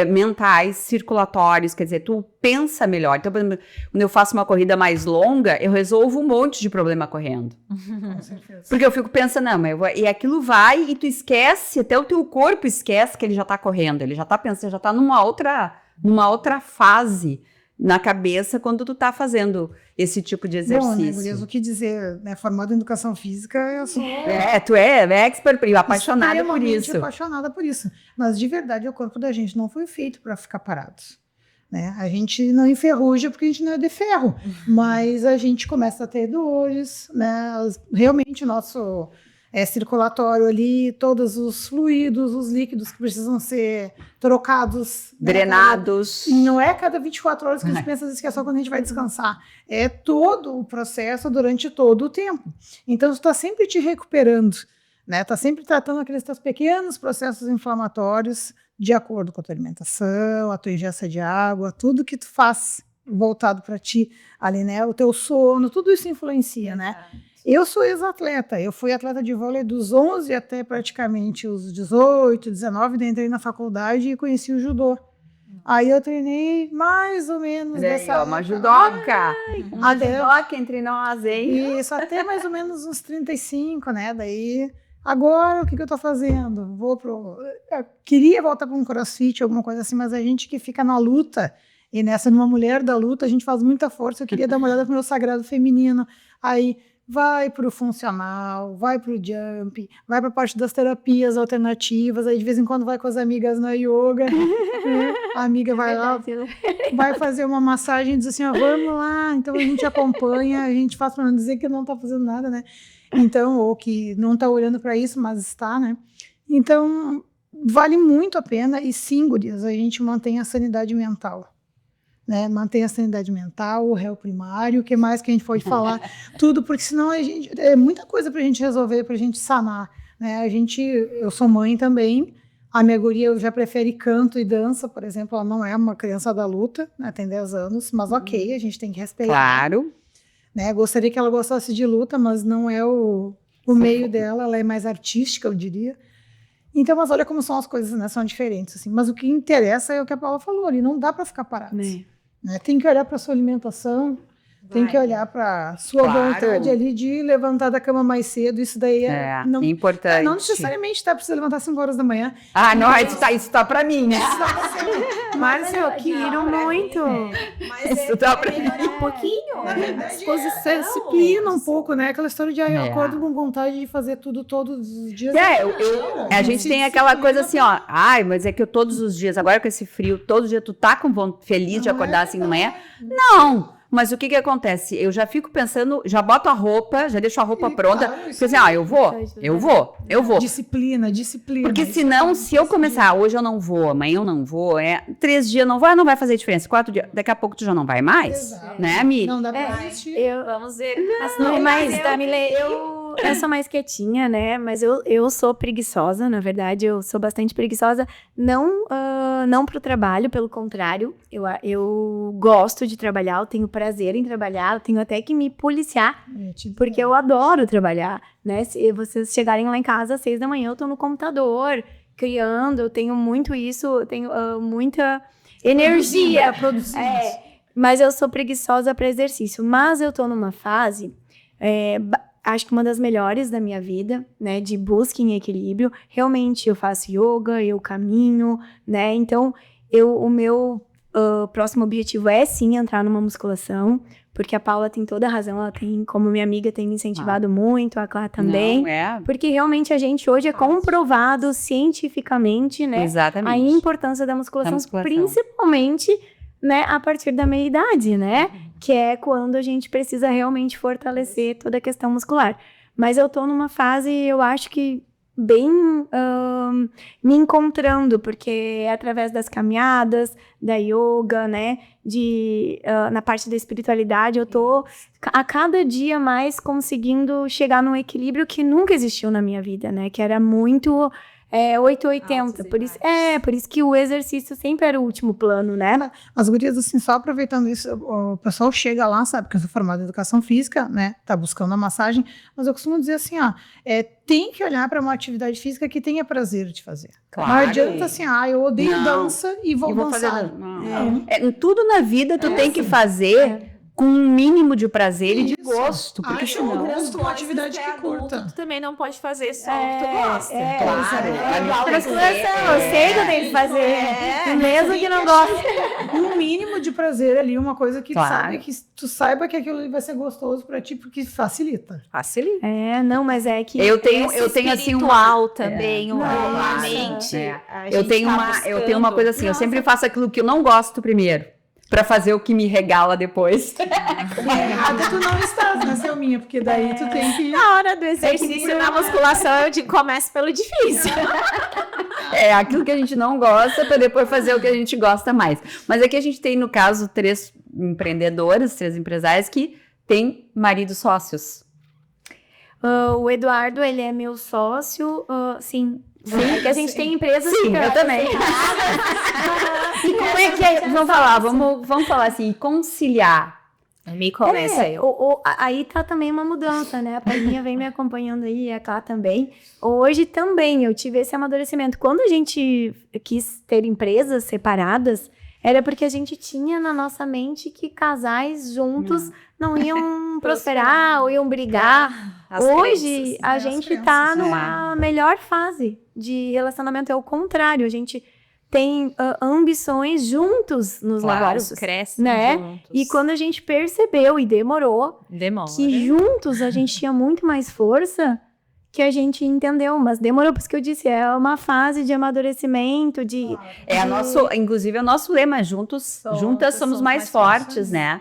mentais, circulatórios, quer dizer, tu pensa melhor. Então, por exemplo, quando eu faço uma corrida mais longa, eu resolvo um monte de problema correndo. Com certeza. Porque eu fico pensando, e aquilo vai e tu esquece, até o teu corpo esquece que ele já tá correndo, ele já tá pensando, já tá numa outra fase na cabeça quando tu tá fazendo esse tipo de Bom, né, exercício. gurias, o que dizer, né? Formada em educação física, eu sou Tu é expert e apaixonada por extremamente isso. apaixonada por isso. Mas, de verdade, o corpo da gente não foi feito para ficar parado. Né? A gente não enferruja porque a gente não é de ferro, mas a gente começa a ter dores, né? Realmente o nosso circulatório ali, todos os fluidos, os líquidos que precisam ser trocados, Drenados. Né? Não é cada 24 horas que a gente pensa que é só quando a gente vai descansar. É todo o processo durante todo o tempo. Então, você está sempre te recuperando, né? Está sempre tratando aqueles teus pequenos processos inflamatórios de acordo com a tua alimentação, a tua ingesta de água, tudo que tu faz voltado para ti ali, né? O teu sono, tudo isso influencia, né? Eu sou ex-atleta, eu fui atleta de vôlei dos 11 até praticamente os 18, 19, daí entrei na faculdade e conheci o judô. Aí eu treinei mais ou menos Uma judoca! Uma judoca entre nós, hein? Isso, até mais ou menos uns 35, né? Daí, agora o que eu tô fazendo? Eu queria voltar para um crossfit, alguma coisa assim, mas a gente que fica na luta, e numa mulher da luta, a gente faz muita força. Eu queria dar uma olhada pro meu sagrado feminino. Aí vai para o funcional, vai para o jump, vai para a parte das terapias alternativas, aí de vez em quando vai com as amigas na yoga, né? A amiga vai lá, vai fazer uma massagem e diz assim, ó, vamos lá, então a gente acompanha, a gente faz para não dizer que não está fazendo nada, né? Então, ou que não está olhando para isso, mas está, né? Então, vale muito a pena e sim, gurias, a gente mantém a sanidade mental. Né, mantém a sanidade mental, o réu primário, o que mais que a gente pode falar, tudo, porque senão é muita coisa para a gente resolver, para a gente sanar, né, eu sou mãe também, a minha guria já prefere canto e dança, por exemplo, ela não é uma criança da luta, né, tem 10 anos, mas ok, a gente tem que respeitar. Claro. Né, gostaria que ela gostasse de luta, mas não é o meio dela, ela é mais artística, eu diria. Então, mas olha como são as coisas, né, são diferentes, assim, mas o que interessa é o que a Paula falou ali, não dá para ficar parado. Né? Tem que olhar para a sua alimentação, tem que olhar para a sua vontade ali de levantar da cama mais cedo, isso daí é importante. Não necessariamente precisa levantar 5 horas da manhã. Ah, não, isso tá para mim, né? Márcia, eu quero muito. Isso tá para mim. Um pouquinho. As coisas se disciplinam um pouco, né? Aquela história de eu acordo com vontade de fazer tudo todos os dias. A gente tem aquela coisa assim, ó. Ai, mas é que eu todos os dias, agora com esse frio, todo dia tu tá feliz de acordar assim de manhã? Não! Mas o que acontece? Eu já fico pensando, já boto a roupa, já deixo a roupa pronta. Porque assim, eu vou. Disciplina. Porque senão, se eu começar, hoje eu não vou, amanhã eu não vou, 3 dias não vai fazer diferença. 4 dias, daqui a pouco tu já não vai mais. Exato. Né, amiga? Não dá pra assistir. Vamos ver. Eu sou mais quietinha, né? Mas eu sou preguiçosa, na verdade, eu sou bastante preguiçosa. Não pro trabalho, pelo contrário. Eu gosto de trabalhar, eu tenho prazer em trabalhar, eu tenho até que me policiar, porque eu adoro trabalhar, né? Se vocês chegarem lá em casa às 6 da manhã, eu tô no computador, criando, eu tenho muito isso, eu tenho muita energia. Produzindo. Mas eu sou preguiçosa para exercício. Mas eu tô numa fase... acho que uma das melhores da minha vida, né, de busca em equilíbrio. Realmente, eu faço yoga, eu caminho, né, então, o meu próximo objetivo é, sim, entrar numa musculação, porque a Paula tem toda a razão, ela tem, como minha amiga, tem me incentivado muito, a Clara também, porque realmente a gente hoje é comprovado cientificamente, né, a importância da musculação, principalmente, né, a partir da meia-idade, né, que é quando a gente precisa realmente fortalecer toda a questão muscular. Mas eu tô numa fase, eu acho que bem me encontrando, porque é através das caminhadas, da yoga, né, na parte da espiritualidade, eu tô a cada dia mais conseguindo chegar num equilíbrio que nunca existiu na minha vida, né, que era muito... 880, por isso que o exercício sempre era o último plano, né? As gurias, assim, só aproveitando isso, o pessoal chega lá, sabe, que eu sou formada em educação física, né, tá buscando a massagem, mas eu costumo dizer assim, tem que olhar para uma atividade física que tenha prazer de fazer. Claro. Não adianta assim, eu odeio dança e vou dançar. Tudo na vida tu tem que fazer com um mínimo de prazer e de Isso. gosto, porque Acho senão... gosto uma atividade que curta. Tu também não pode fazer só o que tu gosta. Claro, É a igual gente musculação, eu sei que eu tenho que fazer, mesmo que não goste. Um mínimo de prazer ali, uma coisa que Claro. tu saiba que aquilo ali vai ser gostoso pra ti, porque facilita. Facilita. Não, mas é que... Eu tenho assim uma... espiritual também, Nossa. a mente. É. a Eu gente tenho tá uma buscando. coisa assim, eu sempre faço aquilo que eu não gosto primeiro, pra fazer o que me regala depois. Errada tu não estás, né, Selminha? Porque daí tu tem que... Na hora do exercício, na musculação, eu digo, começa pelo difícil. É aquilo que a gente não gosta pra depois fazer o que a gente gosta mais. Mas aqui a gente tem, no caso, 3 empreendedoras, 3 empresárias que têm maridos sócios. O Eduardo, ele é meu sócio, sim. É que a gente tem empresas Sim, que... eu também. E como é que é? Vamos falar assim, conciliar. Me começa eu. Aí tá também uma mudança, né? A Paulinha vem me acompanhando aí, a Cá também. Hoje também eu tive esse amadurecimento. Quando a gente quis ter empresas separadas, era porque a gente tinha na nossa mente que casais juntos não iam prosperar ou iam brigar. As Hoje crenças, a as gente crenças, tá numa melhor fase de relacionamento. É o contrário, a gente tem ambições juntos nos negócios. Crescem né? juntos. E quando a gente percebeu e demorou, Demora. que juntos a gente tinha muito mais força, que a gente entendeu, mas demorou, por isso que eu disse, é uma fase de amadurecimento, de... Inclusive, é o nosso lema, juntas somos mais fortes, né?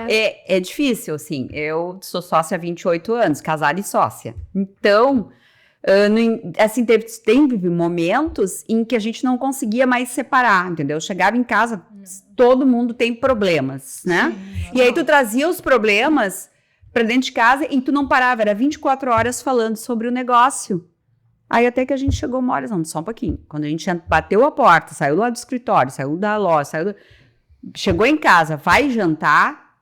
É difícil, assim, eu sou sócia há 28 anos, casada e sócia. Então, assim, teve momentos em que a gente não conseguia mais separar, entendeu? Eu chegava em casa, todo mundo tem problemas, né? E aí tu trazia os problemas pra dentro de casa e tu não parava, era 24 horas falando sobre o negócio. Aí até que a gente chegou uma hora, não, só um pouquinho. Quando a gente bateu a porta, saiu lá do escritório, saiu da loja, chegou em casa, vai jantar,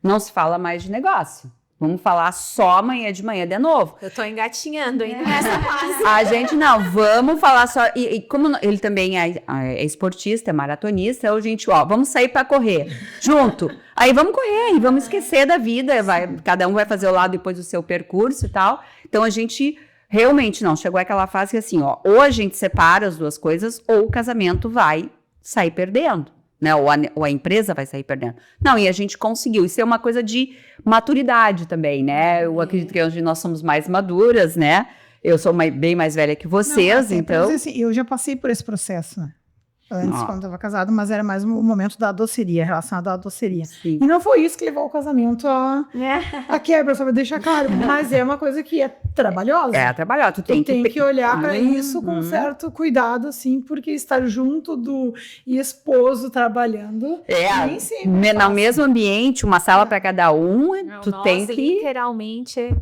não se fala mais de negócio. Vamos falar só amanhã de manhã de novo. Eu tô engatinhando ainda nessa fase. A gente não, vamos falar só. E como ele também é esportista, é maratonista, a gente, vamos sair para correr junto. Aí vamos correr e vamos esquecer da vida. Cada um vai fazer o lado depois do seu percurso e tal. Então a gente realmente não chegou àquela fase que assim, ou a gente separa as duas coisas, ou o casamento vai sair perdendo. Né? Ou a empresa vai sair perdendo. Não, e a gente conseguiu. Isso é uma coisa de maturidade também, né? Eu acredito que hoje nós somos mais maduras, né? Eu sou bem mais velha que vocês, então... Assim, eu já passei por esse processo, né? Antes, quando estava casado, mas era mais o momento da doceria, relacionado à doceria. Sim. E não foi isso que levou o casamento a quebra, só para deixar claro. Mas é uma coisa que é trabalhosa. É trabalhosa. Tu tem que olhar para isso com certo cuidado, assim, porque estar junto do esposo trabalhando nem sempre no mesmo ambiente, uma sala para cada um, tu Nós, tem que... literalmente,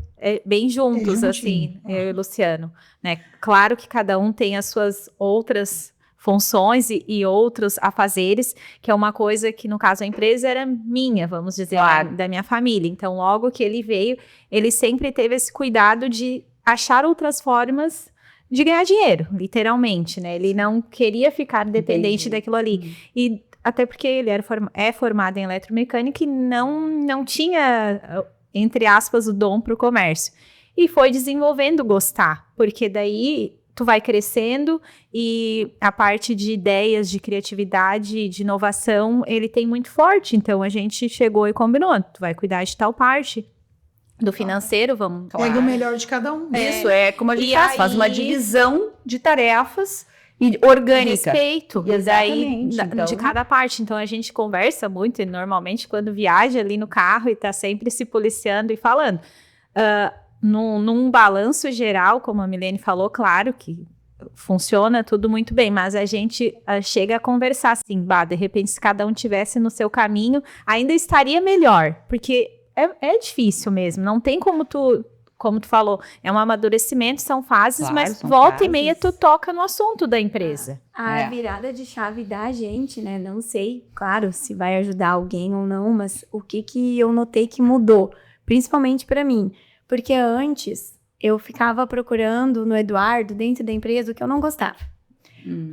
bem juntos, assim, eu e o Luciano. Né? Claro que cada um tem as suas outras funções e outros afazeres, que é uma coisa que, no caso, a empresa era minha, vamos dizer, da minha família. Então, logo que ele veio, ele sempre teve esse cuidado de achar outras formas de ganhar dinheiro, literalmente, né? Ele não queria ficar dependente daquilo ali. E até porque ele é formado em eletromecânica e não tinha, entre aspas, o dom para o comércio. E foi desenvolvendo gostar, porque daí... tu vai crescendo e a parte de ideias, de criatividade, de inovação, ele tem muito forte. Então, a gente chegou e combinou, tu vai cuidar de tal parte do financeiro, vamos... Pega o melhor de cada um. Isso, como a gente faz uma divisão de tarefas e De orgânica. respeito, Exatamente, daí, de cada parte. Então, a gente conversa muito, e normalmente, quando viaja ali no carro e tá sempre se policiando e falando... Num balanço geral, como a Milene falou, claro que funciona tudo muito bem, mas a gente chega a conversar assim, de repente se cada um tivesse no seu caminho, ainda estaria melhor, porque é difícil mesmo, não tem como tu falou, é um amadurecimento, são fases, mas volta e meia tu toca no assunto da empresa. A virada de chave da gente, né, não sei, claro, se vai ajudar alguém ou não, mas o que eu notei que mudou, principalmente para mim. Porque antes, eu ficava procurando no Eduardo, dentro da empresa, o que eu não gostava.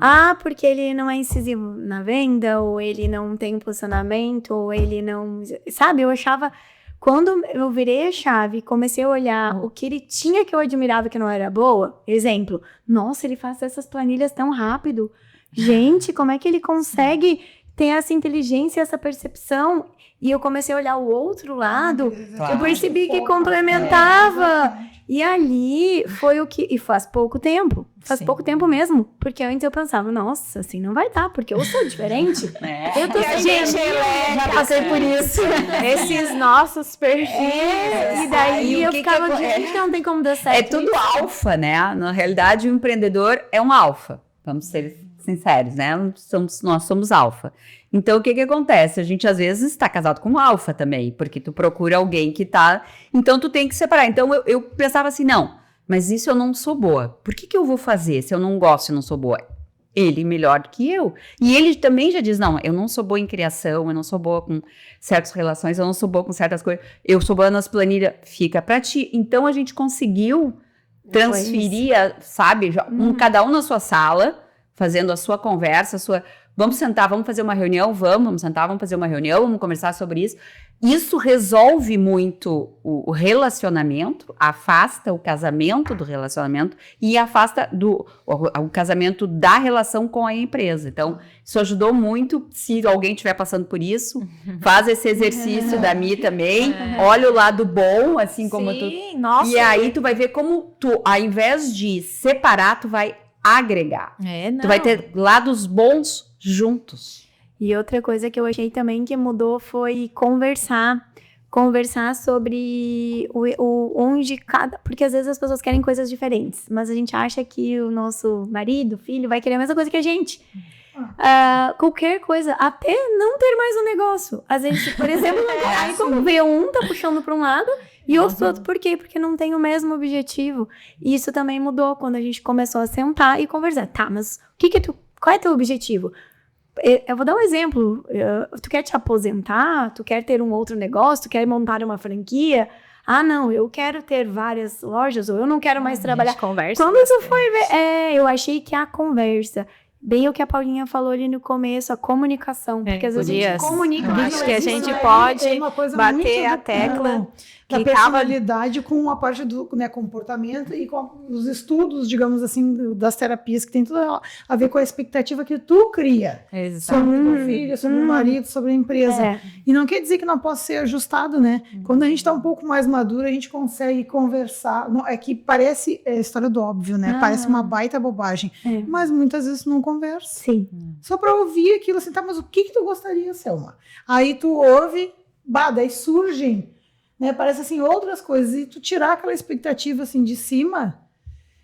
Ah, porque ele não é incisivo na venda, ou ele não tem posicionamento, ou ele não... Sabe, eu achava... Quando eu virei a chave e comecei a olhar o que ele tinha que eu admirava que não era boa, exemplo, nossa, ele faz essas planilhas tão rápido. Gente, como é que ele consegue ter essa inteligência, essa percepção? E eu comecei a olhar o outro lado, eu percebi que complementava. E ali foi o que... E faz pouco tempo. Faz pouco tempo mesmo. Porque antes eu pensava, nossa, assim não vai dar, porque eu sou diferente. Eu tô já passei por isso. Esses nossos perfis. E daí eu ficava, gente, não tem como dar certo. É tudo alfa, né? Na realidade, o empreendedor é um alfa. Vamos ser sinceros, né? Nós somos alfa. Então, o que acontece? A gente, às vezes, está casado com um alfa também, porque tu procura alguém que tá... Então, tu tem que separar. Então, eu pensava assim, não, mas isso eu não sou boa. Por que eu vou fazer se eu não gosto e não sou boa? Ele melhor do que eu. E ele também já diz, não, eu não sou boa em criação, eu não sou boa com certas relações, eu não sou boa com certas coisas, eu sou boa nas planilhas, fica pra ti. Então, a gente conseguiu transferir, sabe, cada um na sua sala, fazendo a sua conversa, vamos sentar, vamos fazer uma reunião, vamos sentar, vamos fazer uma reunião, vamos conversar sobre isso. Isso resolve muito o relacionamento, afasta o casamento do relacionamento e afasta o casamento da relação com a empresa. Então, isso ajudou muito. Se alguém estiver passando por isso, faz esse exercício da Mi também, olha o lado bom, assim como tu... Nossa. E aí tu vai ver como tu, ao invés de separar, tu vai agregar. Tu vai ter lados bons juntos. E outra coisa que eu achei também que mudou foi conversar sobre onde cada... Porque às vezes as pessoas querem coisas diferentes, mas a gente acha que o nosso marido, filho, vai querer a mesma coisa que a gente. Qualquer coisa, até não ter mais um negócio. Às vezes, por exemplo, aí como vê um tá puxando para um lado e outro, por quê? Porque não tem o mesmo objetivo. E isso também mudou quando a gente começou a sentar e conversar. Tá, mas qual é teu objetivo? Eu vou dar um exemplo. Tu quer te aposentar? Tu quer ter um outro negócio? Tu quer montar uma franquia? Ah, não, eu quero ter várias lojas, ou eu não quero mais trabalhar. Quando isso foi ver, eu achei que a conversa, bem o que a Paulinha falou ali no começo, a comunicação, porque às vezes a gente comunica. Acho que a gente pode bater a tecla da personalidade com a parte do comportamento e com os estudos, digamos assim, das terapias, que tem tudo a ver com a expectativa que tu cria. Sobre o teu filho, sobre o marido, sobre a empresa. E não quer dizer que não possa ser ajustado, né? Quando a gente está um pouco mais maduro, a gente consegue conversar. Não, é que parece a história do óbvio, né? Parece uma baita bobagem. Mas muitas vezes não conversa. Sim. Só para ouvir aquilo assim, tá, mas o que tu gostaria, Selma? Aí tu ouve, daí surgem, né, parece assim, outras coisas, e tu tirar aquela expectativa assim de cima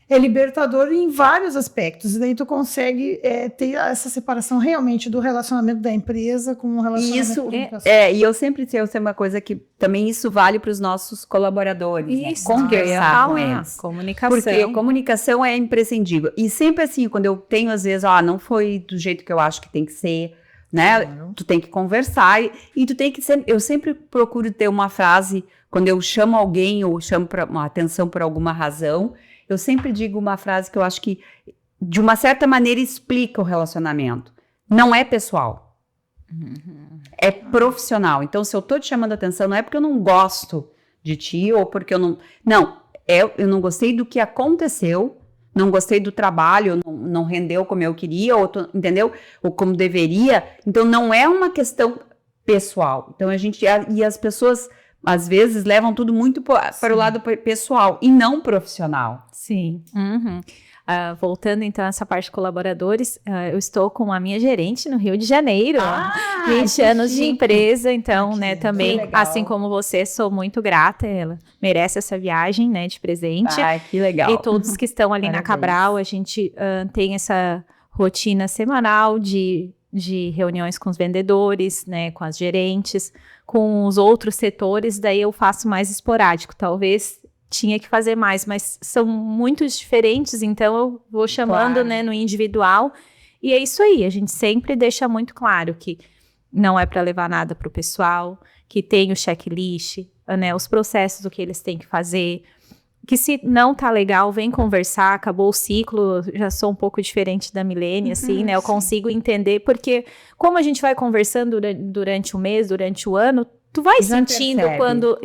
é libertador em vários aspectos, e daí tu consegue ter essa separação realmente do relacionamento da empresa com o relacionamento com a pessoa. E eu sempre sei uma coisa que também isso vale para os nossos colaboradores, isso, né? Conversar com eles. Comunicação. Porque comunicação é imprescindível. E sempre assim, quando eu tenho às vezes, não foi do jeito que eu acho que tem que ser, né? Tu tem que conversar e tu tem que eu sempre procuro ter uma frase quando eu chamo alguém ou chamo para uma atenção por alguma razão, eu sempre digo uma frase que eu acho que de uma certa maneira explica o relacionamento. Não é pessoal. É profissional. Então, se eu tô te chamando a atenção, não é porque eu não gosto de ti ou porque eu não... Não, eu não gostei do que aconteceu, não gostei do trabalho, não rendeu como eu queria, entendeu? Ou como deveria. Então, não é uma questão pessoal. Então, e as pessoas, às vezes, levam tudo muito para o lado pessoal e não profissional. Sim. Voltando então a essa parte de colaboradores, eu estou com a minha gerente no Rio de Janeiro, 20 anos de empresa, então, né, também, assim como você, sou muito grata, ela merece essa viagem, né, de presente. Que legal. E todos que estão ali na Cabral, a gente tem essa rotina semanal de reuniões com os vendedores, né, com as gerentes, com os outros setores, daí eu faço mais esporádico, talvez tinha que fazer mais, mas são muito diferentes, então eu vou chamando, né, no individual, e é isso aí, a gente sempre deixa muito claro que não é para levar nada para o pessoal, que tem o checklist, né, os processos do que eles têm que fazer, que se não tá legal, vem conversar, acabou o ciclo, já sou um pouco diferente da Milene, assim, né? Eu consigo entender, porque como a gente vai conversando durante o mês, durante o ano, tu vai Já sentindo percebe. quando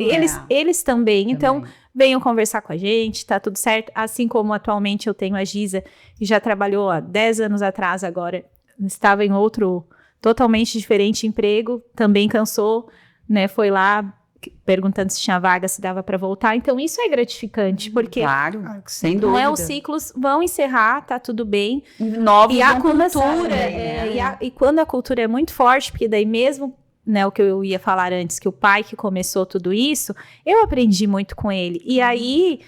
eles também, então venham conversar com a gente, tá tudo certo, assim como atualmente eu tenho a Giza, que já trabalhou há 10 anos atrás agora, estava em outro totalmente diferente emprego, também cansou, né, foi lá perguntando se tinha vaga, se dava para voltar, então isso é gratificante, porque Claro, sem não dúvida. os ciclos vão encerrar, tá tudo bem, E novos e a vão começar cultura, também, né? e quando a cultura é muito forte, porque daí mesmo, né, o que eu ia falar antes, que o pai que começou tudo isso, eu aprendi muito com ele, e aí,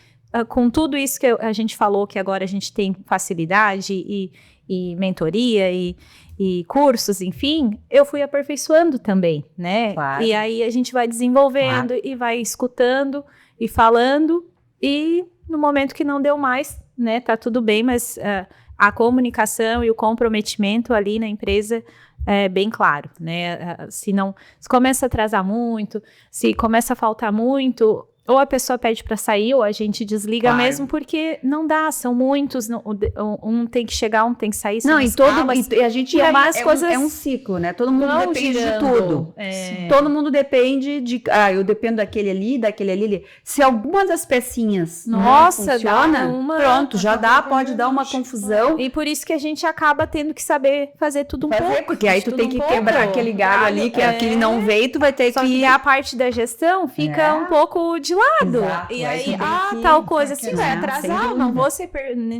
com tudo isso que a gente falou, que agora a gente tem facilidade e mentoria e cursos, enfim, eu fui aperfeiçoando também, né? Claro. E aí a gente vai desenvolvendo e vai escutando e falando, e no momento que não deu mais, né, tá tudo bem, mas a comunicação e o comprometimento ali na empresa é bem claro, né? Se começa a atrasar muito, se começa a faltar muito, ou a pessoa pede para sair, ou a gente desliga mesmo, porque não dá, são muitos, um tem que chegar, um tem que sair. Não, e a gente é um ciclo, né? Todo mundo depende de tudo. Todo mundo depende de... eu dependo daquele ali. Se alguma das pecinhas não funciona, pronto, já pode dar uma confusão. E por isso que a gente acaba tendo que saber fazer tudo um pouco. Porque aí tu tem que quebrar aquele galho ali, que aquele não veio, tu vai ter Só que a parte da gestão fica um pouco de lado. Exato. E aí, tal coisa, assim, vai atrasar, não vou ser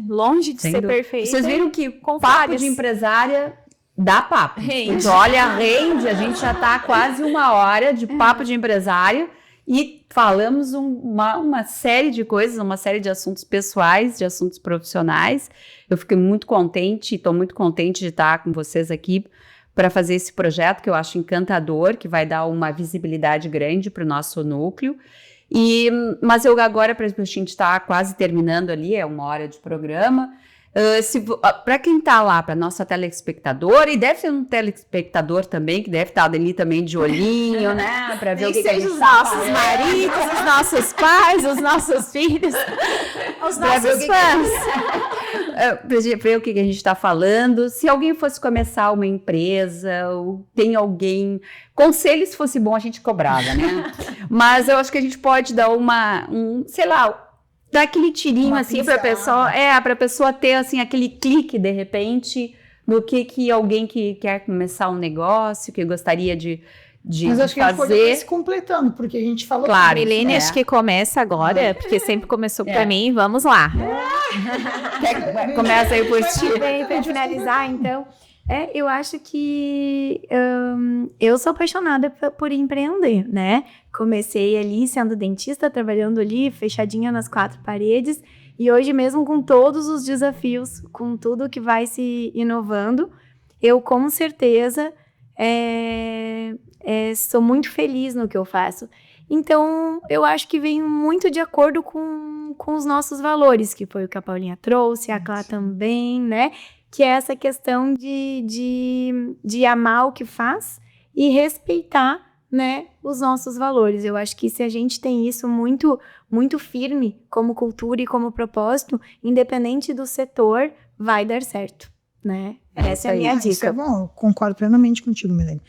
longe de ser perfeita. Vocês viram que papo de empresária dá papo. Rende. Olha, rende, a gente já tá quase 1 hora de papo de empresária e falamos uma série de coisas, uma série de assuntos pessoais, de assuntos profissionais. Eu fiquei muito contente, estou muito contente de estar com vocês aqui para fazer esse projeto que eu acho encantador, que vai dar uma visibilidade grande para o nosso núcleo. Mas eu agora, para a gente estar quase terminando ali, é 1 hora de programa, para quem está lá, para nossa telespectadora, e deve ser um telespectador também, que deve estar ali também de olhinho, né, para ver o que a gente os nossos maridos, os nossos pais, os nossos filhos, os nossos fãs. Para ver o que a gente está falando. Se alguém fosse começar uma empresa, ou tem alguém... Conselho, se fosse bom, a gente cobrava, né? Mas eu acho que a gente pode dar sei lá, dar aquele tirinho assim para a pessoa ter assim aquele clique de repente no que alguém que quer começar um negócio, que gostaria de Mas acho que a gente pode ir se completando, porque a gente falou... Claro, Milene, acho que começa agora, porque sempre começou para mim, vamos lá. Começa aí por ti. Bem, para finalizar, então... eu acho que eu sou apaixonada por empreender, né? Comecei ali sendo dentista, trabalhando ali, fechadinha nas 4 paredes, e hoje mesmo com todos os desafios, com tudo que vai se inovando, eu com certeza sou muito feliz no que eu faço. Então, eu acho que vem muito de acordo com os nossos valores, que foi o que a Paulinha trouxe, a Clá também, né? Que é essa questão de amar o que faz e respeitar, né, os nossos valores. Eu acho que se a gente tem isso muito, muito firme como cultura e como propósito, independente do setor, vai dar certo, né? Essa é a minha dica. Isso é bom, eu concordo plenamente contigo, Milene.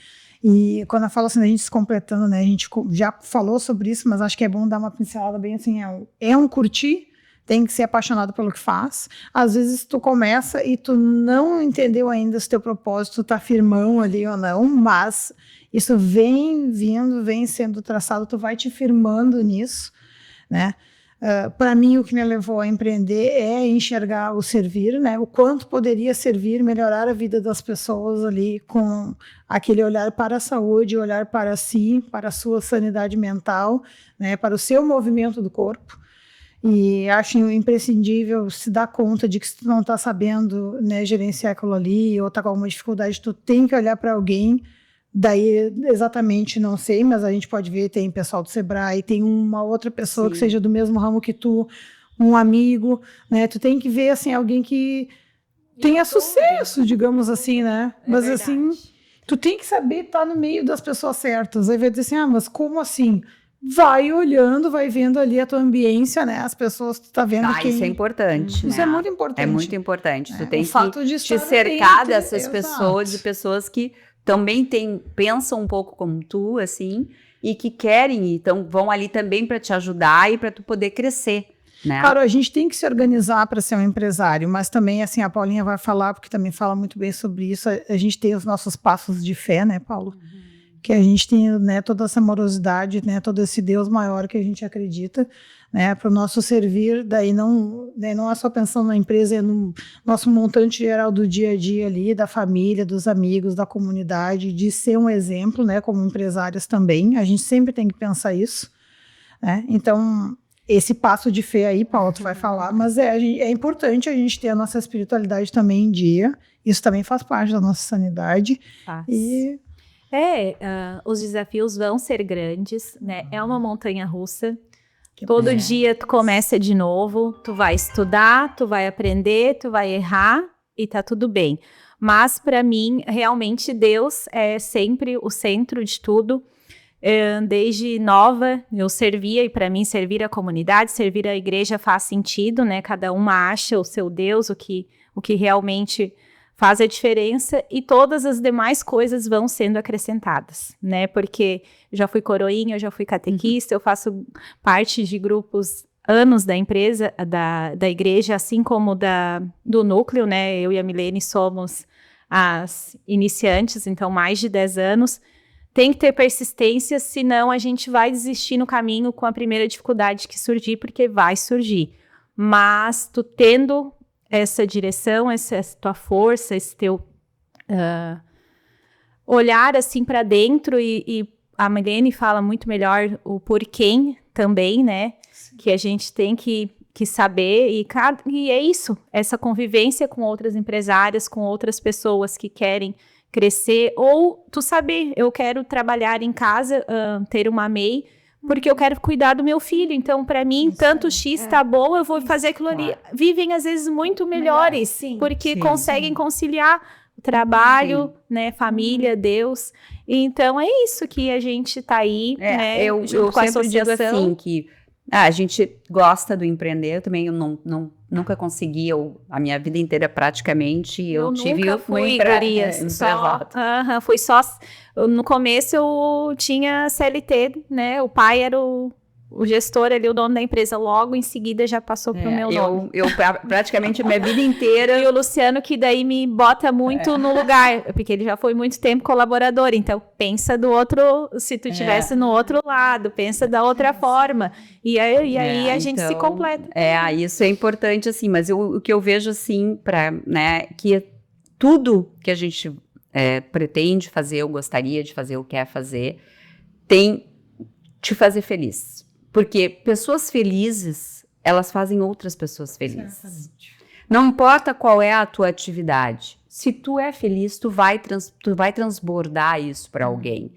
E quando eu falo assim, da gente se completando, né, a gente já falou sobre isso, mas acho que é bom dar uma pincelada bem assim, é um curtir, tem que ser apaixonado pelo que faz. Às vezes tu começa e tu não entendeu ainda se teu propósito tá firmão ali ou não, mas isso vem sendo traçado, tu vai te firmando nisso, né? Para mim, o que me levou a empreender é enxergar o servir, né? O quanto poderia servir, melhorar a vida das pessoas ali com aquele olhar para a saúde, olhar para si, para a sua sanidade mental, né? Para o seu movimento do corpo. E acho imprescindível se dar conta de que se tu não está sabendo, né, gerenciar aquilo ali ou está com alguma dificuldade, tu tem que olhar para alguém. Daí, exatamente, não sei, mas a gente pode ver, tem pessoal do Sebrae, tem uma outra pessoa Sim. que seja do mesmo ramo que tu, um amigo, né? Tu tem que ver, assim, alguém que tenha sucesso, digamos assim, né? Mas, assim, tu tem que saber estar no meio das pessoas certas. Aí vai dizer assim, mas como assim? vai olhando, vai vendo ali a tua ambiência, né? As pessoas, tu tá vendo que... Isso é importante, Isso né? é muito importante. É muito importante. Tu O tem fato de que te estar cercar atento, dessas exato. pessoas, de pessoas que também pensam um pouco como tu, assim, e que querem, então vão ali também para te ajudar e para tu poder crescer, né? Claro, a gente tem que se organizar para ser um empresário, mas também, assim, a Paulinha vai falar, porque também fala muito bem sobre isso, a gente tem os nossos passos de fé, né, Paulo? Que a gente tem, né, toda essa amorosidade, né, todo esse Deus maior que a gente acredita, né, para o nosso servir, daí não é só pensando na empresa, é no nosso montante geral do dia a dia ali, da família, dos amigos, da comunidade, de ser um exemplo, né, como empresários também, a gente sempre tem que pensar isso, né, então... Esse passo de fé aí, Paulo, tu vai falar, mas é importante a gente ter a nossa espiritualidade também em dia, isso também faz parte da nossa sanidade. E... os desafios vão ser grandes, né? É uma montanha russa. Todo dia tu começa de novo, tu vai estudar, tu vai aprender, tu vai errar e tá tudo bem. Mas para mim, realmente Deus é sempre o centro de tudo. Desde nova eu servia, e para mim servir a comunidade, servir a igreja faz sentido, né? Cada uma acha o seu Deus, o que realmente faz a diferença, e todas as demais coisas vão sendo acrescentadas, né? Porque já fui coroinha, eu já fui catequista, eu faço parte de grupos anos da empresa, da igreja, assim como do núcleo, né? Eu e a Milene somos as iniciantes, então mais de 10 anos. Tem que ter persistência, senão a gente vai desistir no caminho com a primeira dificuldade que surgir, porque vai surgir. Mas tu tendo essa direção, essa tua força, esse teu olhar assim para dentro, e a Milene fala muito melhor o porquê também, né? Sim. Que a gente tem que saber, e é isso, essa convivência com outras empresárias, com outras pessoas que querem crescer, ou tu saber, eu quero trabalhar em casa, ter uma MEI, porque eu quero cuidar do meu filho, então para mim, tanto X tá bom, eu vou fazer aquilo ali. Vivem às vezes muito melhores, porque conseguem conciliar trabalho, né, família, Deus. Então é isso que a gente tá aí, né, eu com a sempre digo associação. assim, que a gente gosta do empreender, eu também nunca consegui, a minha vida inteira praticamente, eu tive nunca fui, fui só, no começo eu tinha CLT, né, o pai era o gestor ali, o dono da empresa, logo em seguida já passou pro meu nome. Eu praticamente a minha vida inteira... E o Luciano que daí me bota muito no lugar, porque ele já foi muito tempo colaborador, então pensa do outro, se tu estivesse no outro lado, pensa da outra forma, e aí a gente se completa. Isso é importante, assim, mas o que eu vejo, assim, né, que tudo que a gente pretende fazer, ou gostaria de fazer, ou quer fazer, tem te fazer feliz. Porque pessoas felizes, elas fazem outras pessoas felizes. Exatamente. Não importa qual é a tua atividade. Se tu é feliz, tu vai transbordar isso para alguém.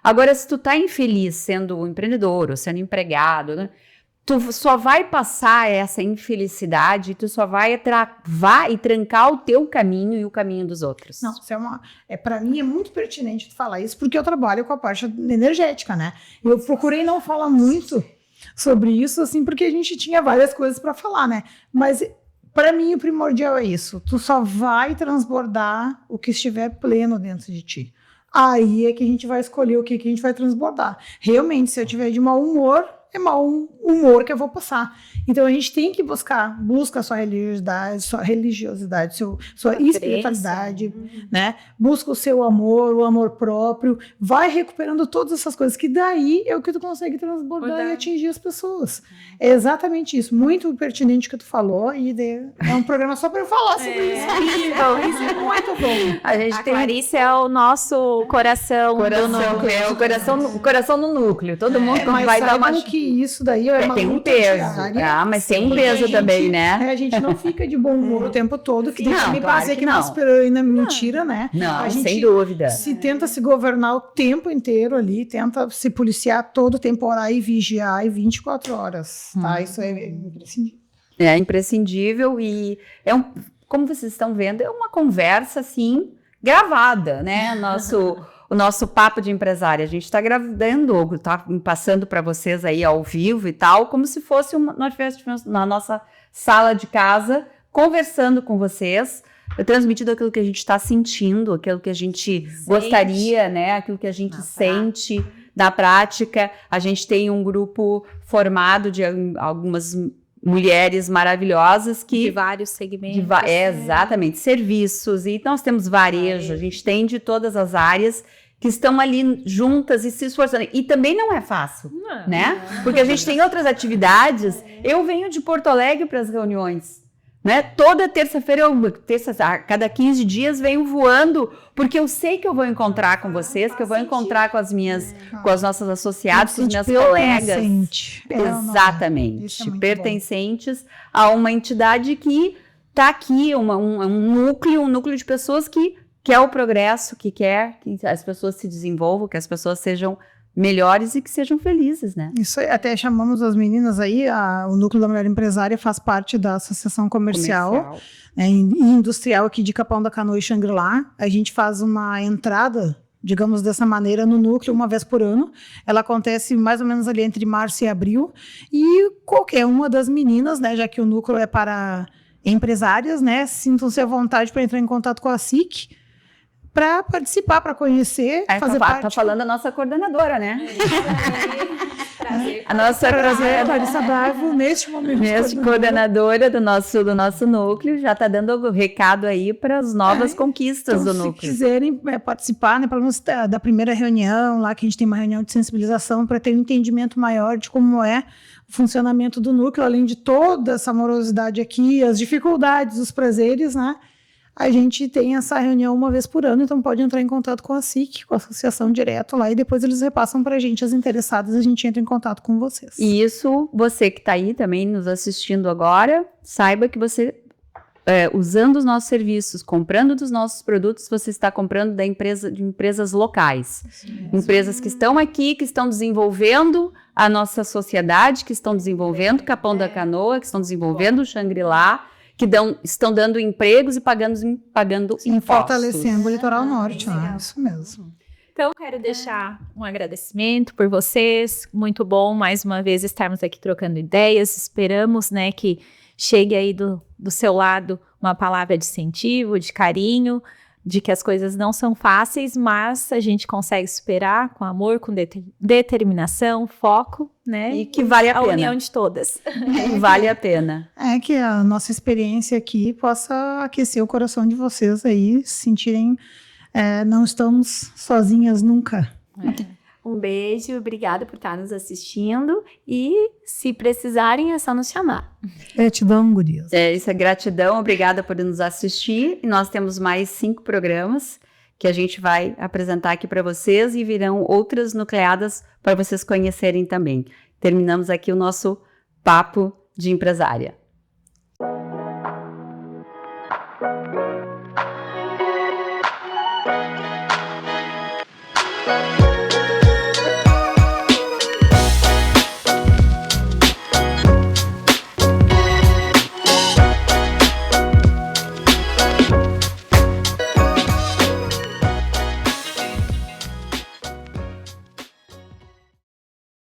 Agora, se tu tá infeliz sendo um empreendedor ou sendo empregado, né, tu só vai passar essa infelicidade, tu só vai trancar o teu caminho e o caminho dos outros. Não, isso para mim é muito pertinente tu falar isso, porque eu trabalho com a parte energética, né? Eu procurei não falar muito sobre isso, assim, porque a gente tinha várias coisas para falar, né? Mas para mim o primordial é isso, tu só vai transbordar o que estiver pleno dentro de ti. Aí é que a gente vai escolher o que a gente vai transbordar. Realmente, se eu tiver de mau humor, é mau humor que eu vou passar. Então a gente tem que busca a sua religiosidade, sua espiritualidade, né? Busca o seu amor, o amor próprio, vai recuperando todas essas coisas, que daí é o que tu consegue transbordar e atingir as pessoas. É exatamente isso, muito pertinente que tu falou, e é um programa só para eu falar sobre isso. Isso é muito bom. A Clarice é o nosso coração do núcleo. É o coração no núcleo, todo mundo vai dar uma... que isso daí é uma tem um peso. Mas tem um peso também, né? A gente não fica de bom humor o tempo todo, que me baseia que nós esperando mentira, né? Não, a gente sem dúvida. Tenta se governar o tempo inteiro ali, tenta se policiar todo o tempo, orar e vigiar, e 24 horas, tá? Isso é imprescindível. É imprescindível, e como vocês estão vendo, é uma conversa, assim, gravada, né? o nosso papo de empresária. A gente está gravando, está passando para vocês aí ao vivo e tal, como se fosse nós estivéssemos na nossa sala de casa, conversando com vocês, transmitindo aquilo que a gente está sentindo, aquilo que a gente gostaria, né? Aquilo que a gente sente na prática. A gente tem um grupo formado de algumas mulheres maravilhosas que... De vários segmentos. Exatamente, serviços. E nós temos varejo, a gente tem de todas as áreas que estão ali juntas e se esforçando. E também não é fácil, né? Porque a gente tem outras atividades. Eu venho de Porto Alegre para as reuniões. Né? Toda terça-feira, a cada 15 dias, venho voando, porque eu sei que eu vou encontrar com vocês, que eu vou encontrar com com as nossas associadas, com as minhas colegas. Exatamente, pertencentes a uma entidade que está aqui, um núcleo de pessoas que quer o progresso, que quer que as pessoas se desenvolvam, que as pessoas sejam melhores e que sejam felizes, né? Isso aí, até chamamos as meninas aí, o Núcleo da Mulher Empresária faz parte da Associação Comercial. E Industrial aqui de Capão da Canoa e Xangri-Lá. A gente faz uma entrada, digamos dessa maneira, no núcleo uma vez por ano. Ela acontece mais ou menos ali entre março e abril. E qualquer uma das meninas, né, já que o núcleo é para empresárias, né, sintam-se à vontade para entrar em contato com a SIC, para participar, para conhecer, fazer parte. Tá falando a nossa coordenadora, né? A nossa prazer, Larissa Davo, neste momento. Coordenadora do nosso núcleo, já está dando o recado aí para as novas conquistas do núcleo. Se quiserem participar, né, pelo menos da primeira reunião, lá que a gente tem uma reunião de sensibilização para ter um entendimento maior de como é o funcionamento do núcleo, além de toda essa amorosidade aqui, as dificuldades, os prazeres, né? A gente tem essa reunião uma vez por ano, então pode entrar em contato com a SIC, com a associação direto lá, e depois eles repassam para a gente as interessadas, a gente entra em contato com vocês. E isso, você que está aí também nos assistindo agora, saiba que você, usando os nossos serviços, comprando dos nossos produtos, você está comprando de empresas locais. Empresas que estão aqui, que estão desenvolvendo a nossa sociedade, que estão desenvolvendo Capão da Canoa, que estão desenvolvendo o Xangri-Lá, que estão dando empregos e pagando impostos. Fortalecendo o litoral norte, né? Isso mesmo. Então, quero deixar um agradecimento por vocês. Muito bom, mais uma vez, estarmos aqui trocando ideias. Esperamos, né, que chegue aí do seu lado uma palavra de incentivo, de carinho, de que as coisas não são fáceis, mas a gente consegue superar com amor, com determinação, foco, né? E que vale a pena. A união de todas. E vale a pena. É que a nossa experiência aqui possa aquecer o coração de vocês aí, se sentirem, não estamos sozinhas nunca. Um beijo, obrigada por estar nos assistindo e se precisarem é só nos chamar. Gratidão, gurias. Isso é gratidão, obrigada por nos assistir. E nós temos mais 5 programas que a gente vai apresentar aqui para vocês e virão outras nucleadas para vocês conhecerem também. Terminamos aqui o nosso papo de empresária.